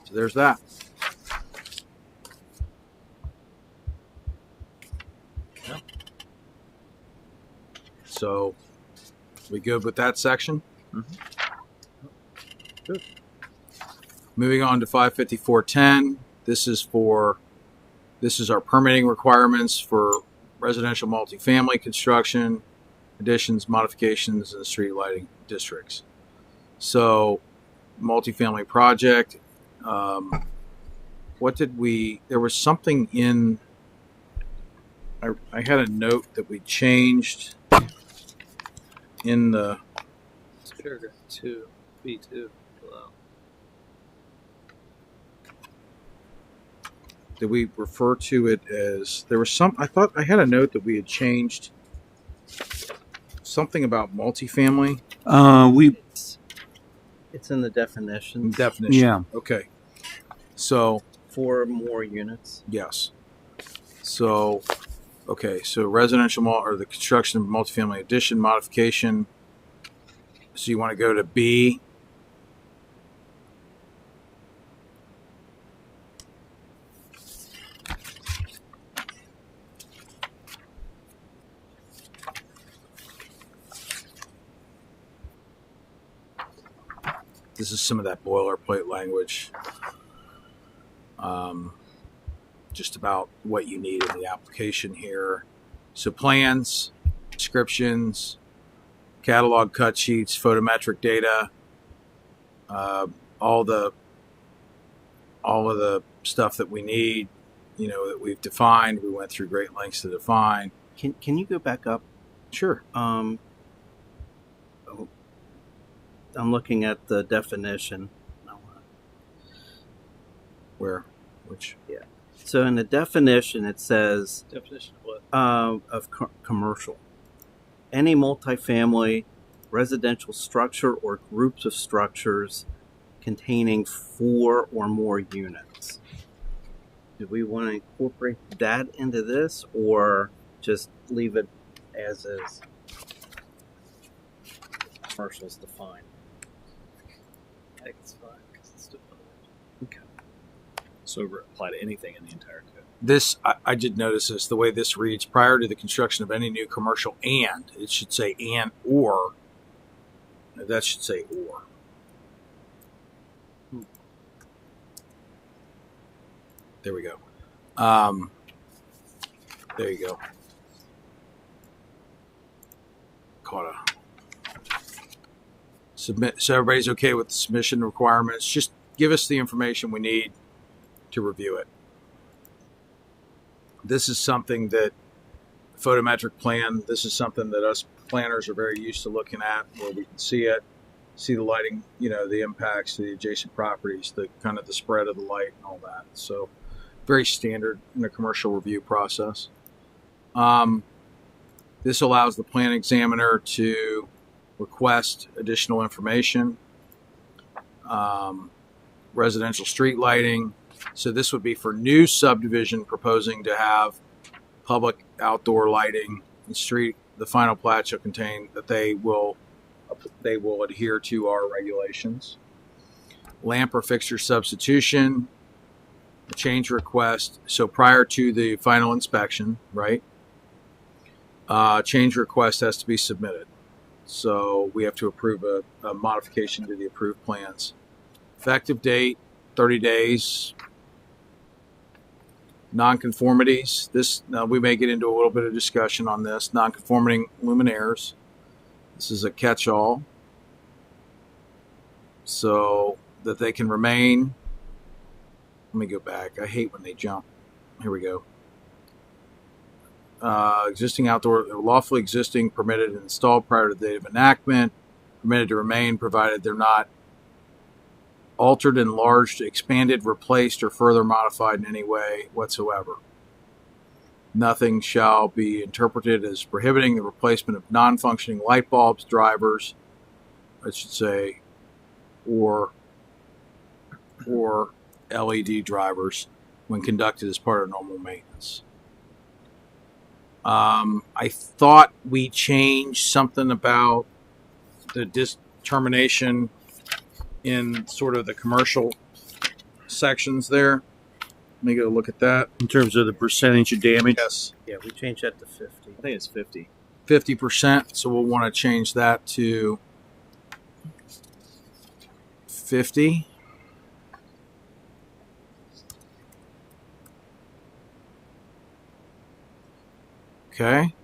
So there's that. Yeah. So we good with that section? Mm-hmm. Good. Moving on to 55410. This is our permitting requirements for residential multifamily construction, additions, modifications in the street lighting districts. So, multifamily project. There was something in. I had a note that we changed in the. Paragraph 2, B2 below. Did we refer to it as there was some? I thought I had a note that we had changed something about multifamily It's in the definitions. definition. Yeah. Okay. So 4 more units. yes. So okay. So residential or the construction of multifamily addition modification. So you want to go to B. This is some of that boilerplate language, just about what you need in the application here. So plans, descriptions, catalog cut sheets, photometric data, all of the stuff that we need, that we've defined. We went through great lengths to define. Can you go back up? Sure. I'm looking at the definition. Where? Which? So in the definition, it says Definition of what? of commercial. Any multifamily residential structure or groups of structures containing 4 or more units. Do we want to incorporate that into this or just leave it as is? Commercial is defined. I think it's fine because it's defined. So apply to anything in the entire code. This, I did notice this, the way this reads, prior to the construction of any new commercial, and, it should say and or. That should say or. There we go. There you go. Caught a submit. So everybody's okay with the submission requirements. Just give us the information we need to review it. This is something that photometric plan. This is something that us planners are very used to looking at, where we can see it, see the lighting, the impacts to the adjacent properties, the kind of the spread of the light and all that. So very standard in the commercial review process. This allows the plan examiner to request additional information, residential street lighting. So this would be for new subdivision proposing to have public outdoor lighting and street. The final plat shall contain that they will adhere to our regulations. Lamp or fixture substitution, a change request. So prior to the final inspection, right? Change request has to be submitted. So we have to approve a modification to the approved plans. Effective date, 30 days. Nonconformities. We may get into a little bit of discussion on this. Nonconforming luminaires. This is a catch-all. So that they can remain. Let me go back. I hate when they jump. Here we go. Existing outdoor, lawfully existing, permitted and installed prior to the date of enactment, permitted to remain provided they're not altered, enlarged, expanded, replaced, or further modified in any way whatsoever. Nothing shall be interpreted as prohibiting the replacement of non-functioning light bulbs, drivers, I should say, or LED drivers when conducted as part of normal maintenance. I thought we changed something about the determination in sort of the commercial sections there. Let me go look at that. In terms of the percentage of damage. Yes, Yeah, we changed that to 50. I think it's 50. 50%. So we'll want to change that to 50. Okay.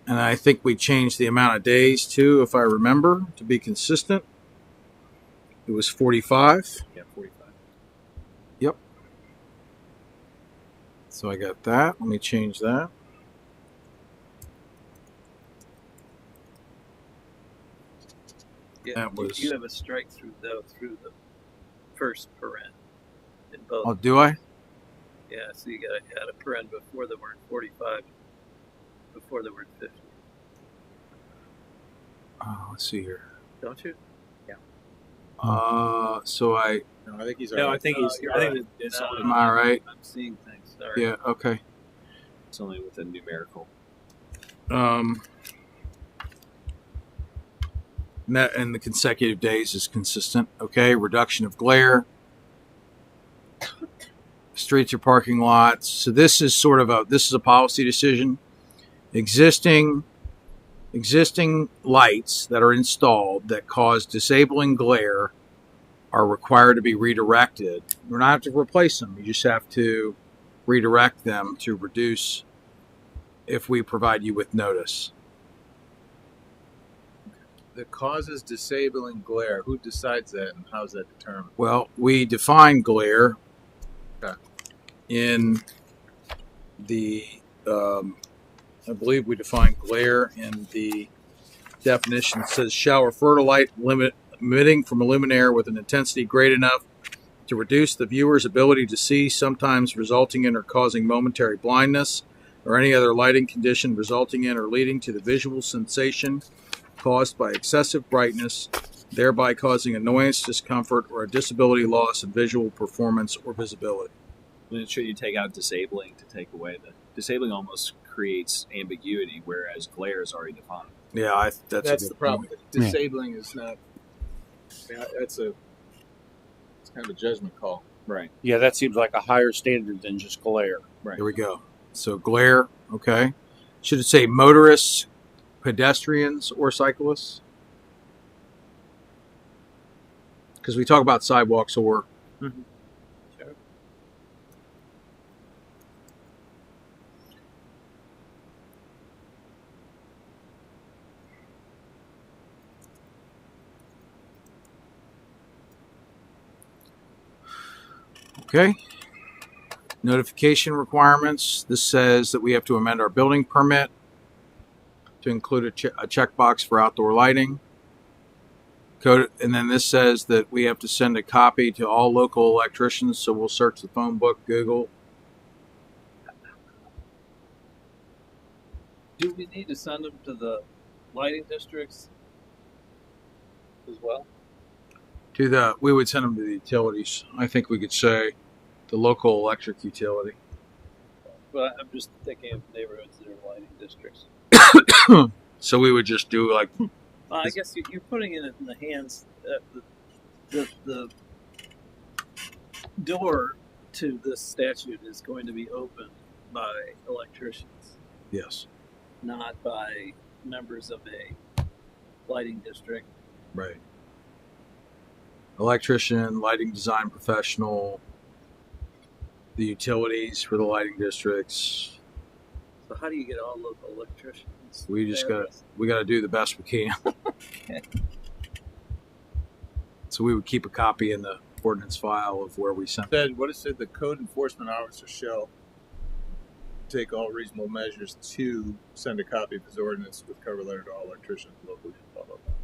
And I think we changed the amount of days too, if I remember, to be consistent. It was 45. Yeah, 45. Yep. So I got that. Let me change that. Yeah, That was- you have a strike through though through the first paren in both. Oh, do I? Yeah, so you got to add a paren before the word 45, before the word 50, Let's see here. don't you? So I, No, I think he's. No, all I right. think he's. you're I think right. it's No, only, am I right? I'm seeing things. Sorry. Yeah, okay. it's only with a numerical. And the consecutive days is consistent. Okay, reduction of glare. Streets or parking lots. So this is sort of a policy decision. Existing lights that are installed that cause disabling glare are required to be redirected. We're not have to replace them. You just have to redirect them to reduce if we provide you with notice. The causes disabling glare. Who decides that, and how is that determined? Well, we define glare Okay. in the, I believe we define glare in the definition. It says, shall refer to light emitting from a luminaire with an intensity great enough to reduce the viewer's ability to see, sometimes resulting in or causing momentary blindness, or any other lighting condition resulting in or leading to the visual sensation caused by excessive brightness, thereby causing annoyance, discomfort, or a disability loss in visual performance or visibility. Then should you take out disabling to take away the disabling almost creates ambiguity, whereas glare is already defined. Yeah, That's a the good problem. point. Disabling is not. It's kind of a judgment call. Right. Yeah, that seems like a higher standard than just glare. Right. Here we go. So glare, okay. Should it say motorists, pedestrians, or cyclists? Because we talk about sidewalks or. Mhm. Sure. Okay. Notification requirements. This says that we have to amend our building permit to include a checkbox for outdoor lighting. Code, and then this says that we have to send a copy to all local electricians, so we'll search the phone book, Google. Do we need to send them to the lighting districts as well? We would send them to the utilities. I think we could say the local electric utility. But I'm just thinking of neighborhoods that are lighting districts. So we would just do like, I guess you're putting it in the hands. The door to this statute is going to be opened by electricians, yes, not by members of a lighting district. right. Electrician, lighting design professional, the utilities for the lighting districts. So how do you get all local electricians? We just there? we got to do the best we can. Okay. So we would keep a copy in the ordinance file of where we sent. What it said, the code enforcement officer shall take all reasonable measures to send a copy of his ordinance with cover letter to all electricians locally. Blah, blah, blah.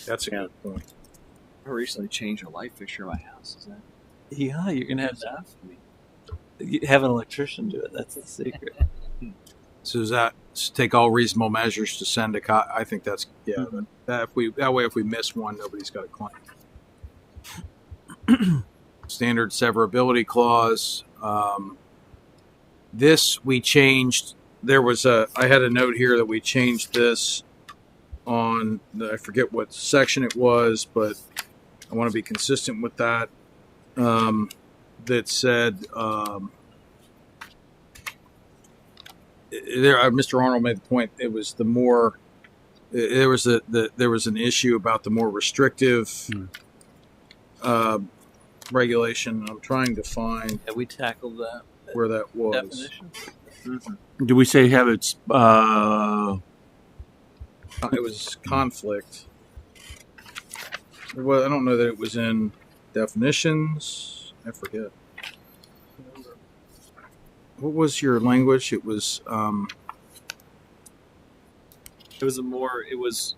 That's a good point. I recently changed a light fixture in my house. Is that? Yeah, you're gonna have to have an electrician do it. That's the secret. So does that take all reasonable measures to send a copy? I think that's that way if we miss one, nobody's got a claim. Standard severability clause. This we changed. I had a note here that we changed this on I forget what section it was, but I want to be consistent with that. That said, Mr. Arnold made the point. It was the more there was an issue about the more restrictive regulation. I'm trying to find Have we tackled that where that was. definition? Do we say have its? It was conflict. Well, I don't know that it was in definitions. I forget. What was your language? It was. It was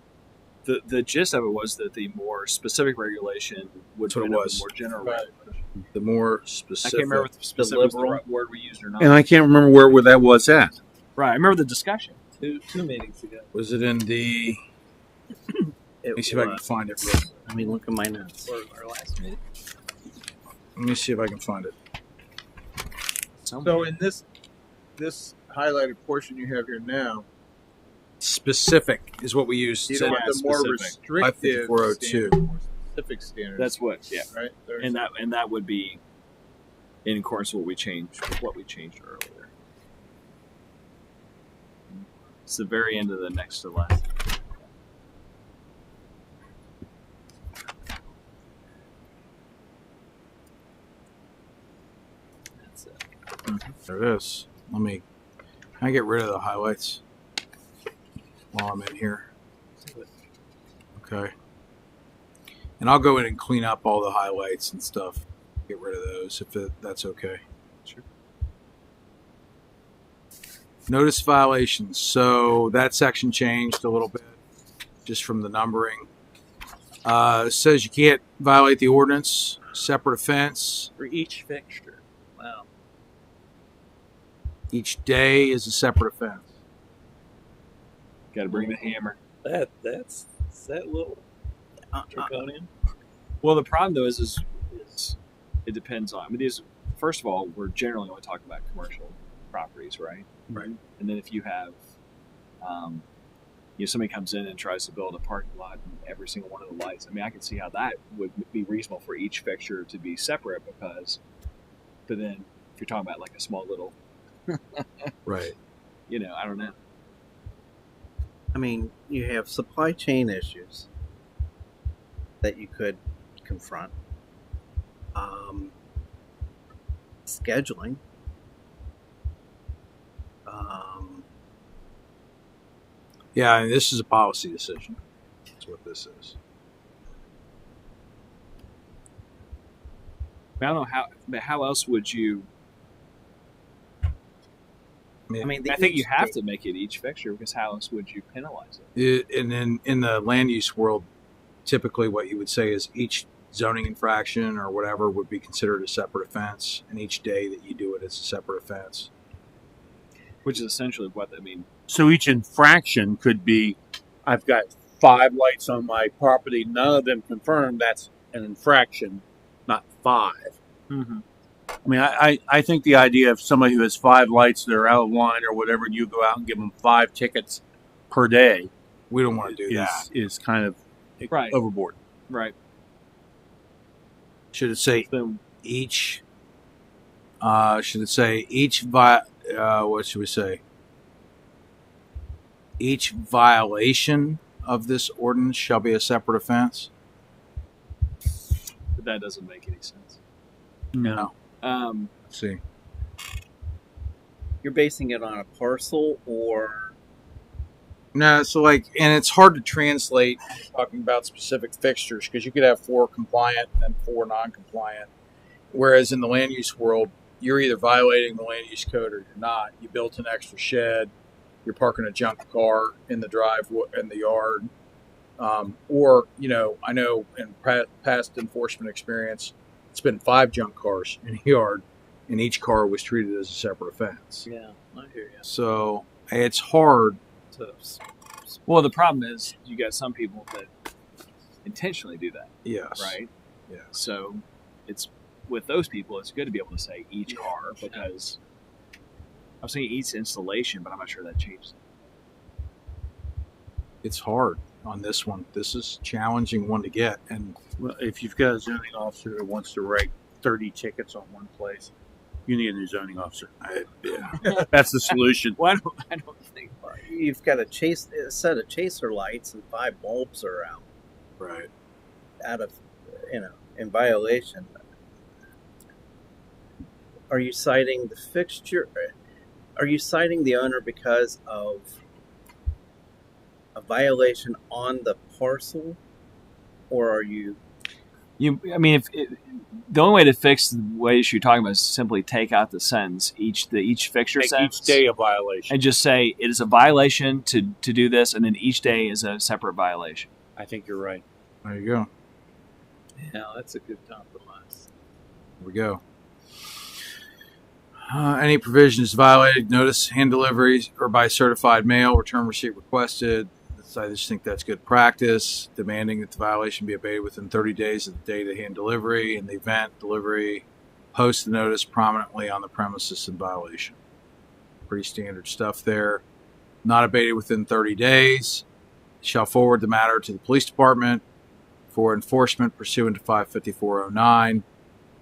the gist of it was that the more specific regulation would That's what it fit was. the more general. Right. The more I specific. can't remember if the specific was the right word we used or not. And I can't remember where that was at. Right, I remember the discussion. Two meetings ago. Was it in the? Let me see if I can find it. I mean, look at my notes. Or our last meeting. Let me see if I can find it. So in this highlighted portion you have here now, Specific is what we use. you don't Yeah, want the more specific. restrictive 5402. standard, more specific standards. That's what, yeah, right. There's- and that would be in accordance with what we changed earlier. It's the very end of the next to last. That's it. There it is. Can I get rid of the highlights while I'm in here? Okay. And I'll go in and clean up all the highlights and stuff. Get rid of those if that's okay. Sure. Notice violations. So that section changed a little bit just from the numbering. It says you can't violate the ordinance separate offense. For each fixture. Wow. Each day is a separate offense. Got to bring the hammer. That's that little draconian. Well, the problem though is it depends on. I mean, these first of all, we're generally only talking about commercial properties, right? Right. And then if you have, somebody comes in and tries to build a parking lot and every single one of the lights. I mean, I can see how that would be reasonable for each fixture to be separate but then if you're talking about like a small little, Right. I don't know. I mean, you have supply chain issues that you could confront. Scheduling. Yeah, and this is a policy decision. That's what this is. I don't know but how else would you? I mean, I think you have to make it each fixture because how else would you penalize it? And then in the land use world, typically what you would say is each zoning infraction or whatever would be considered a separate offense, and each day that you do it is a separate offense. Which is essentially what I mean. So each infraction could be, I've got 5 lights on my property, none of them confirmed. That's an infraction, not 5. Mm-hmm. I mean, I think the idea of somebody who has 5 lights that are out of line or whatever, and you go out and give them 5 tickets per day, We don't want to do that. is kind of Right. overboard. Right. Should it say So each? Should it say each? What should we say? Each violation of this ordinance shall be a separate offense. but that doesn't make any sense. No. Let's see. you're basing it on a parcel or No, so and it's hard to translate talking about specific fixtures because you could have 4 compliant and 4 non-compliant. Whereas in the land use world, you're either violating the land use code or you're not. You built an extra shed, you're parking a junk car in the driveway in the yard, or I know in past enforcement experience, it's been 5 junk cars in a yard, and each car was treated as a separate offense. Yeah, I hear you. So it's hard. Well, the problem is you got some people that intentionally do that, Yes. right? Yeah. So it's with those people, it's good to be able to say each car because I'm saying each installation, but I'm not sure that changes. It's hard on this one. This is a challenging one to get, and Well, if you've got a zoning officer that wants to write 30 tickets on one place, you need a new zoning officer. That's the solution. Well, I don't think. you've got a set of chaser lights and 5 bulbs are right. out of in violation. Are you citing the fixture? Are you citing the owner because of a violation on the parcel, or are you? I mean, the only way to fix the way you're talking about is simply take out the sentence each fixture Make sentence each day a violation. and just say it is a violation to do this, and then each day is a separate violation. I think you're right. There you go. Yeah, that's a good compromise. There we go. Any provision is violated, notice hand deliveries or by certified mail, return receipt requested. I just think that's good practice. Demanding that the violation be abated within 30 days of the date of hand delivery. In the event delivery, post the notice prominently on the premises in violation. Pretty standard stuff there. Not abated within 30 days. Shall forward the matter to the police department for enforcement pursuant to 55409.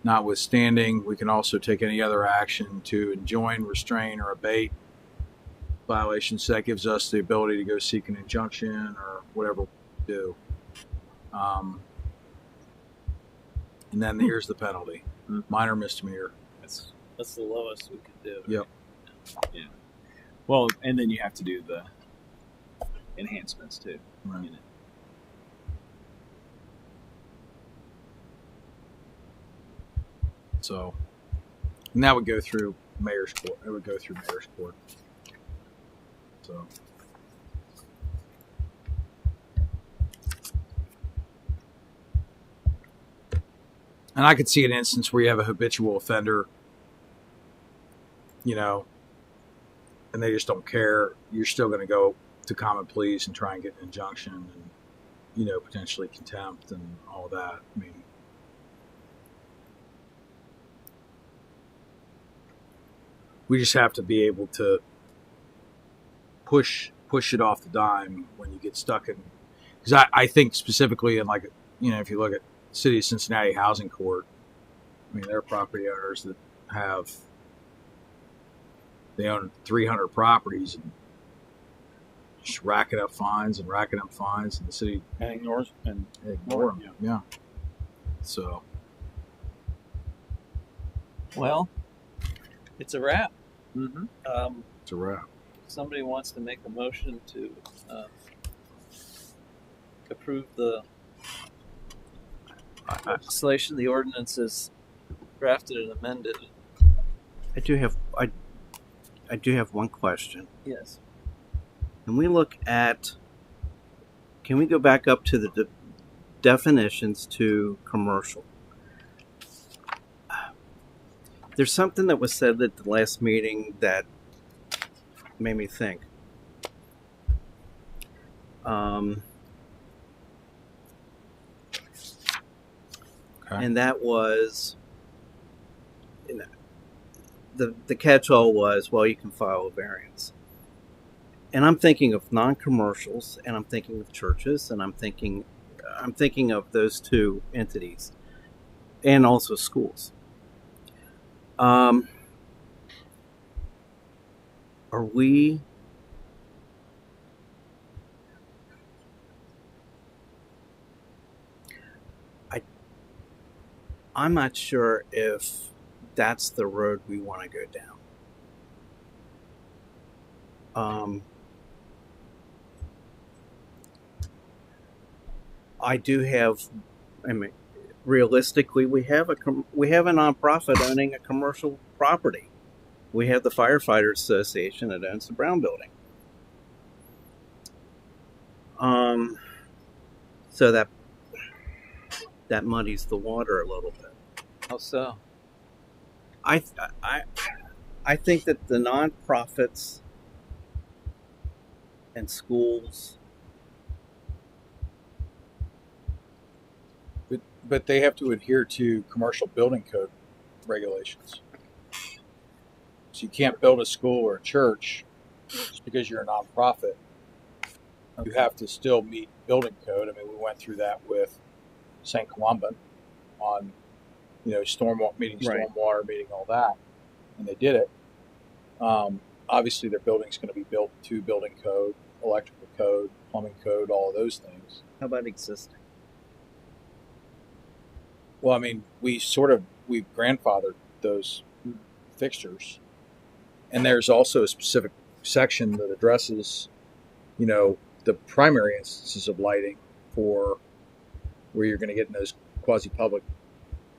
Notwithstanding, we can also take any other action to enjoin, restrain, or abate violations. So that gives us the ability to go seek an injunction or whatever we do. And then here's the penalty: minor misdemeanor. That's the lowest we could do. Yep. Yeah. Well, and then you have to do the enhancements too. Right. So, and that would go through mayor's court. It would go through mayor's court. So, And I could see an instance where you have a habitual offender, you know, and they just don't care. You're still going to go to common pleas and try and get an injunction and, you know, potentially contempt and all that. I mean, we just have to be able to push it off the dime when you get stuck in. Because I think specifically in, like, you know, if you look at City of Cincinnati Housing Court, I mean, there are property owners that they own 300 properties and just racking up fines, and the city And ignores and ignore them. Yeah. So, Well, it's a wrap. Mm-hmm. it's a wrap. Somebody wants to make a motion to approve the legislation, the ordinance is drafted and amended. I do have one question. Yes. Can we go back up to the definitions to commercial? There's something that was said at the last meeting that made me think. And that was, you know, the catch-all was, well, you can file a variance. And I'm thinking of non-commercials, and I'm thinking of churches, and I'm thinking of those two entities, and also schools. Are we? I'm not sure if that's the road we want to go down. I mean, realistically, we have a nonprofit owning a commercial property. We have the Firefighters Association that owns the Brown Building. So that muddies the water a little bit. How so? I think that the nonprofits and schools. But they have to adhere to commercial building code regulations. So you can't build a school or a church just because you're a nonprofit. You have to still meet building code. I mean, we went through that with St. Columban on, you know, meeting stormwater, meeting all that, and they did it. Obviously, their building's going to be built to building code, electrical code, plumbing code, all of those things. How about existing? Well, I mean, we've grandfathered those fixtures, and there's also a specific section that addresses, you know, the primary instances of lighting for where you're going to get in those quasi-public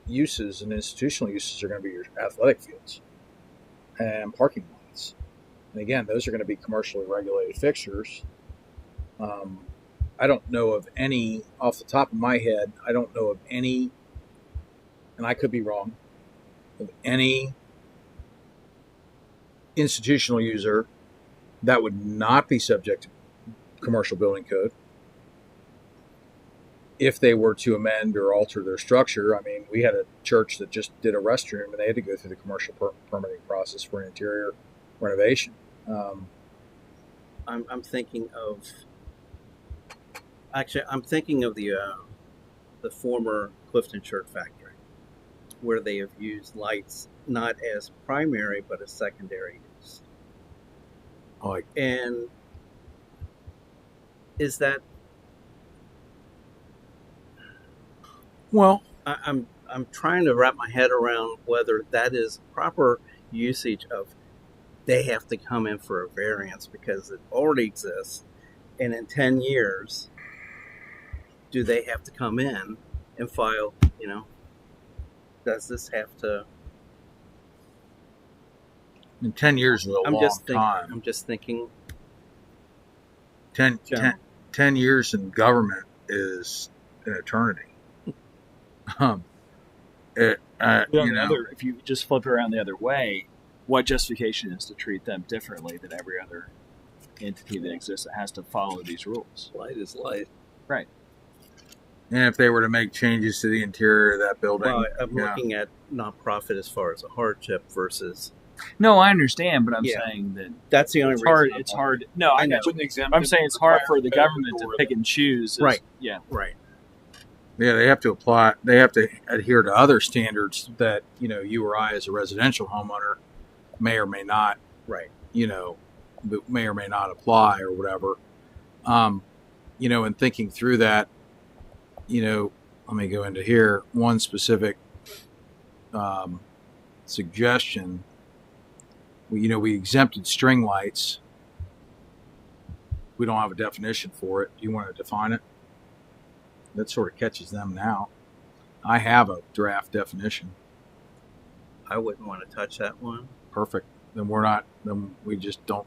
uses, and institutional uses are going to be your athletic fields and parking lots. And again, those are going to be commercially regulated fixtures. I don't know of any, off the top of my head, and I could be wrong, of any institutional user that would not be subject to commercial building code if they were to amend or alter their structure. I mean, we had a church that just did a restroom, and they had to go through the commercial permitting process for an interior renovation. I'm thinking of the former Clifton Shirt Factory, where they have used lights not as primary but as secondary use. And is that? Well, I'm trying to wrap my head around whether that is proper usage of. They have to come in for a variance because it already exists, and in 10 years, do they have to come in and file? You know, does this have to? in 10 years is a long time. I'm just thinking. 10 years in government is an eternity. But on you the know, other, if you just flip it around the other way, what justification is to treat them differently than every other entity that exists that has to follow these rules? Light is light. Right. and if they were to make changes to the interior of that building, Well, I'm yeah. looking at nonprofit as far as a hardship versus. No, I understand, but I'm Yeah. saying that That's the only it's reason. hard. I'm It's wondering. hard. No, I know. Wouldn't exempt I'm them saying it's from hard for the fire government code to or pick and choose. Right. Yeah. Right. Yeah, they have to apply. They have to adhere to other standards that you or I, as a residential homeowner, may or may not, Right. may or may not apply or whatever. And thinking through that, let me go into here. One specific suggestion. We exempted string lights. We don't have a definition for it. Do you want to define it? That sort of catches them now. I have a draft definition. I wouldn't want to touch that one. Perfect. Then we're not. Then we just don't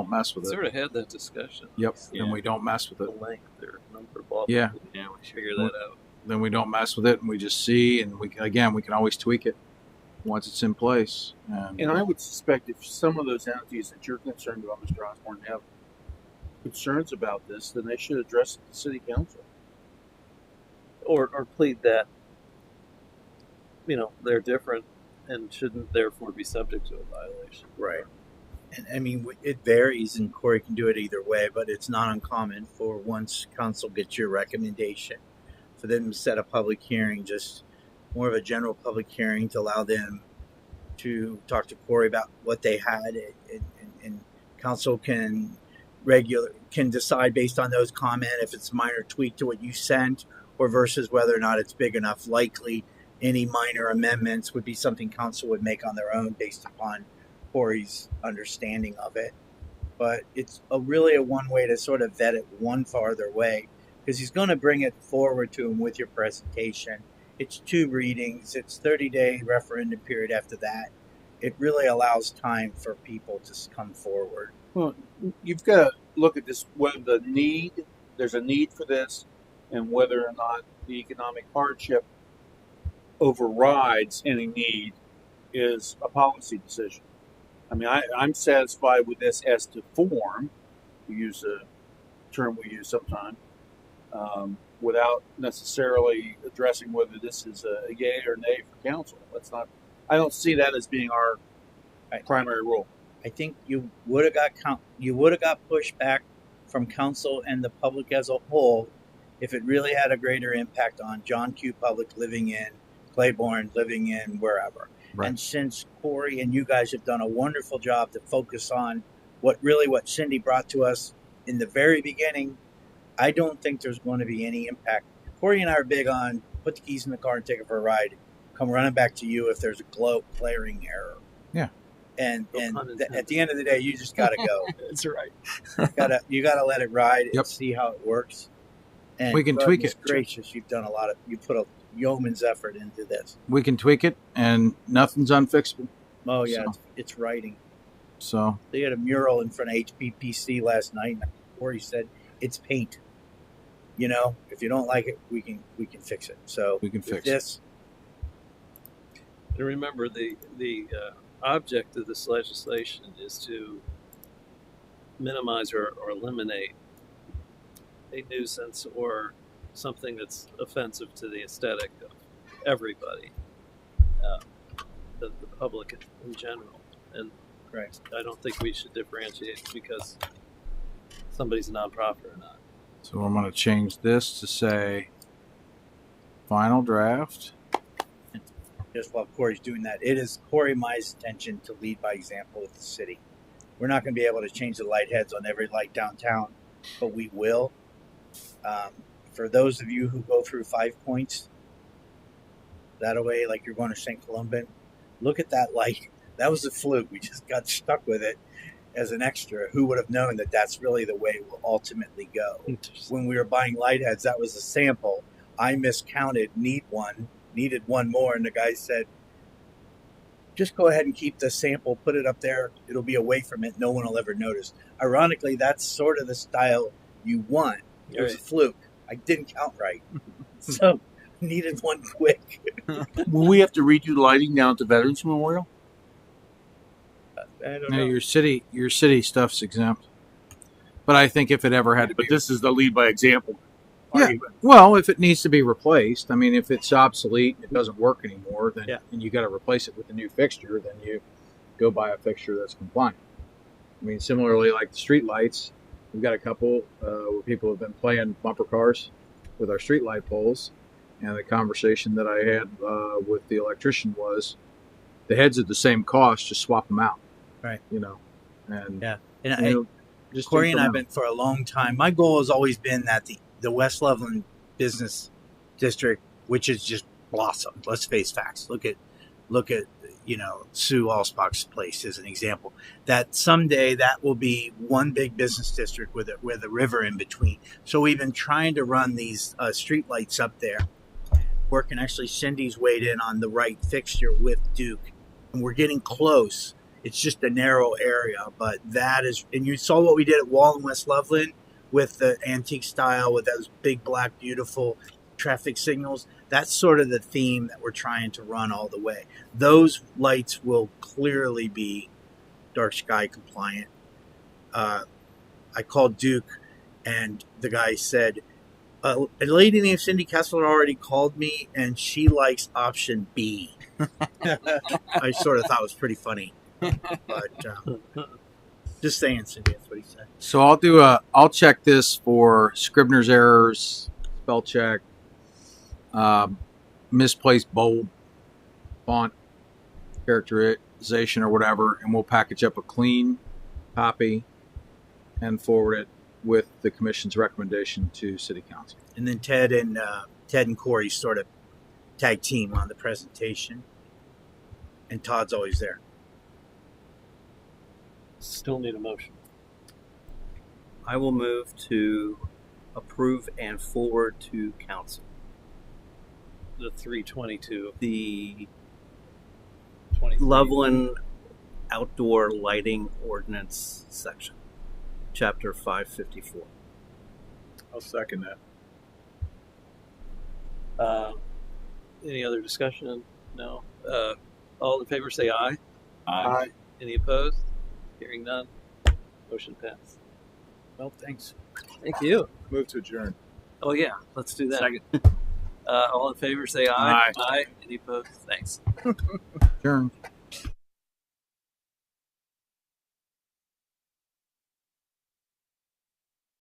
mess with it. Sort of had that discussion. Yep. Yeah. Then we don't mess with The it. length or number ball. Yeah. Yeah, we should. Figure that out. Then we don't mess with it, and we just see, and we can always tweak it once it's in place. And I would suspect if some of those entities that you're concerned about, Mr. Osborne, have concerns about this, then they should address it to City Council. Or plead that, they're different and shouldn't therefore be subject to a violation. Right. And I mean, it varies, and Corey can do it either way, but it's not uncommon for once council gets your recommendation, for them to set a public hearing, just more of a general public hearing to allow them to talk to Corey about what they had, and council can decide based on those comments if it's minor tweak to what you sent, or versus whether or not it's big enough. Likely, any minor amendments would be something council would make on their own based upon Corey's understanding of it. But it's really a one way to sort of vet it one farther way, because he's going to bring it forward to him with your presentation. It's 2 readings. It's 30-day referendum period after that. It really allows time for people to come forward. Well, you've got to look at this, whether there's a need for this, and whether or not the economic hardship overrides any need is a policy decision. I mean, I'm satisfied with this as to form, to use a term we use sometimes, without necessarily addressing whether this is a yay or nay for council. I don't see that as being our primary role. I think you would have got pushback from council and the public as a whole if it really had a greater impact on John Q. Public living in Claiborne, living in wherever. Right. And since Corey and you guys have done a wonderful job to focus on what Cindy brought to us in the very beginning, I don't think there's going to be any impact. Corey and I are big on put the keys in the car and take it for a ride. Come running back to you if there's a glaring error. Yeah. And at the end of the day, you just got to go. That's right. You gotta let it ride and Yep. see how it works. And We can tweak goodness it. gracious, you put a yeoman's effort into this. We can tweak it, and nothing's unfixable. Oh yeah, So- it's writing. So They had a mural in front of HPPC last night, and Corey said it's paint. If you don't like it, we can fix it. So we can with fix it. this. And remember, the object of this legislation is to minimize or eliminate a nuisance or something that's offensive to the aesthetic of everybody, the public in general. And Correct. I don't think we should differentiate because somebody's a nonprofit or not. So I'm going to change this to say final draft. Just while Corey's doing that, it is Corey Mai's intention to lead by example with the city. We're not going to be able to change the light heads on every light downtown, but we will. For those of you who go through 5 Points, that way, like you're going to St. Columban, look at that light. That was a fluke. We just got stuck with it as an extra. Who would have known that that's really the way it will ultimately go? When we were buying light heads, that was a sample. I miscounted, needed one more, and the guy said, just go ahead and keep the sample, put it up there, it'll be away from it, no one will ever notice. Ironically, that's sort of the style you want. It was a fluke. I didn't count right. So Needed one quick. Will we have to redo lighting down at the Veterans Memorial? I don't No, know. your city stuff's exempt. But I think if it ever had to But be, this is the lead by example. Yeah. argument. well, if it needs to be replaced, I mean, if it's obsolete, it doesn't work anymore, then Yeah. and you got to replace it with a new fixture, then you go buy a fixture that's compliant. I mean, similarly, like the street lights, we've got a couple where people have been playing bumper cars with our street light poles, and the conversation that I had with the electrician was, the heads are the same cost, just swap them out. Right. And Yeah. And you know, just Corey and I have incremental. been for a long time. My goal has always been that the West Loveland Business District, which is just blossomed. Let's face facts. Look at Sue Allsbach's place as an example. That someday that will be one big business district with the river in between. So we've been trying to run these street lights up there. Working, actually, Cindy's weighed in on the right fixture with Duke, and we're getting close. It's just a narrow area, but that is, and you saw what we did at Wall in West Loveland with the antique style, with those big, black, beautiful traffic signals. That's sort of the theme that we're trying to run all the way. Those lights will clearly be dark sky compliant. I called Duke, and the guy said, a lady named Cindy Kessler already called me, and she likes option B. I sort of thought it was pretty funny. But just saying, Cindy, that's what he said. So I'll check this for Scribner's errors, spell check, misplaced bold font characterization or whatever, and we'll package up a clean copy and forward it with the commission's recommendation to City Council. And then Ted and Corey sort of tag team on the presentation, and Todd's always there. Still need a motion. I will move to approve and forward to council The 322, the 23. Loveland Outdoor Lighting Ordinance section, chapter 554. I'll second that. Any other discussion? No. All in favor say aye. Aye. Any opposed? Hearing none. Motion passed. Well, thanks. Thank you. Move to adjourn. Oh yeah, let's do that. Second. All in favor say aye. Aye. Any opposed? Thanks. Adjourn.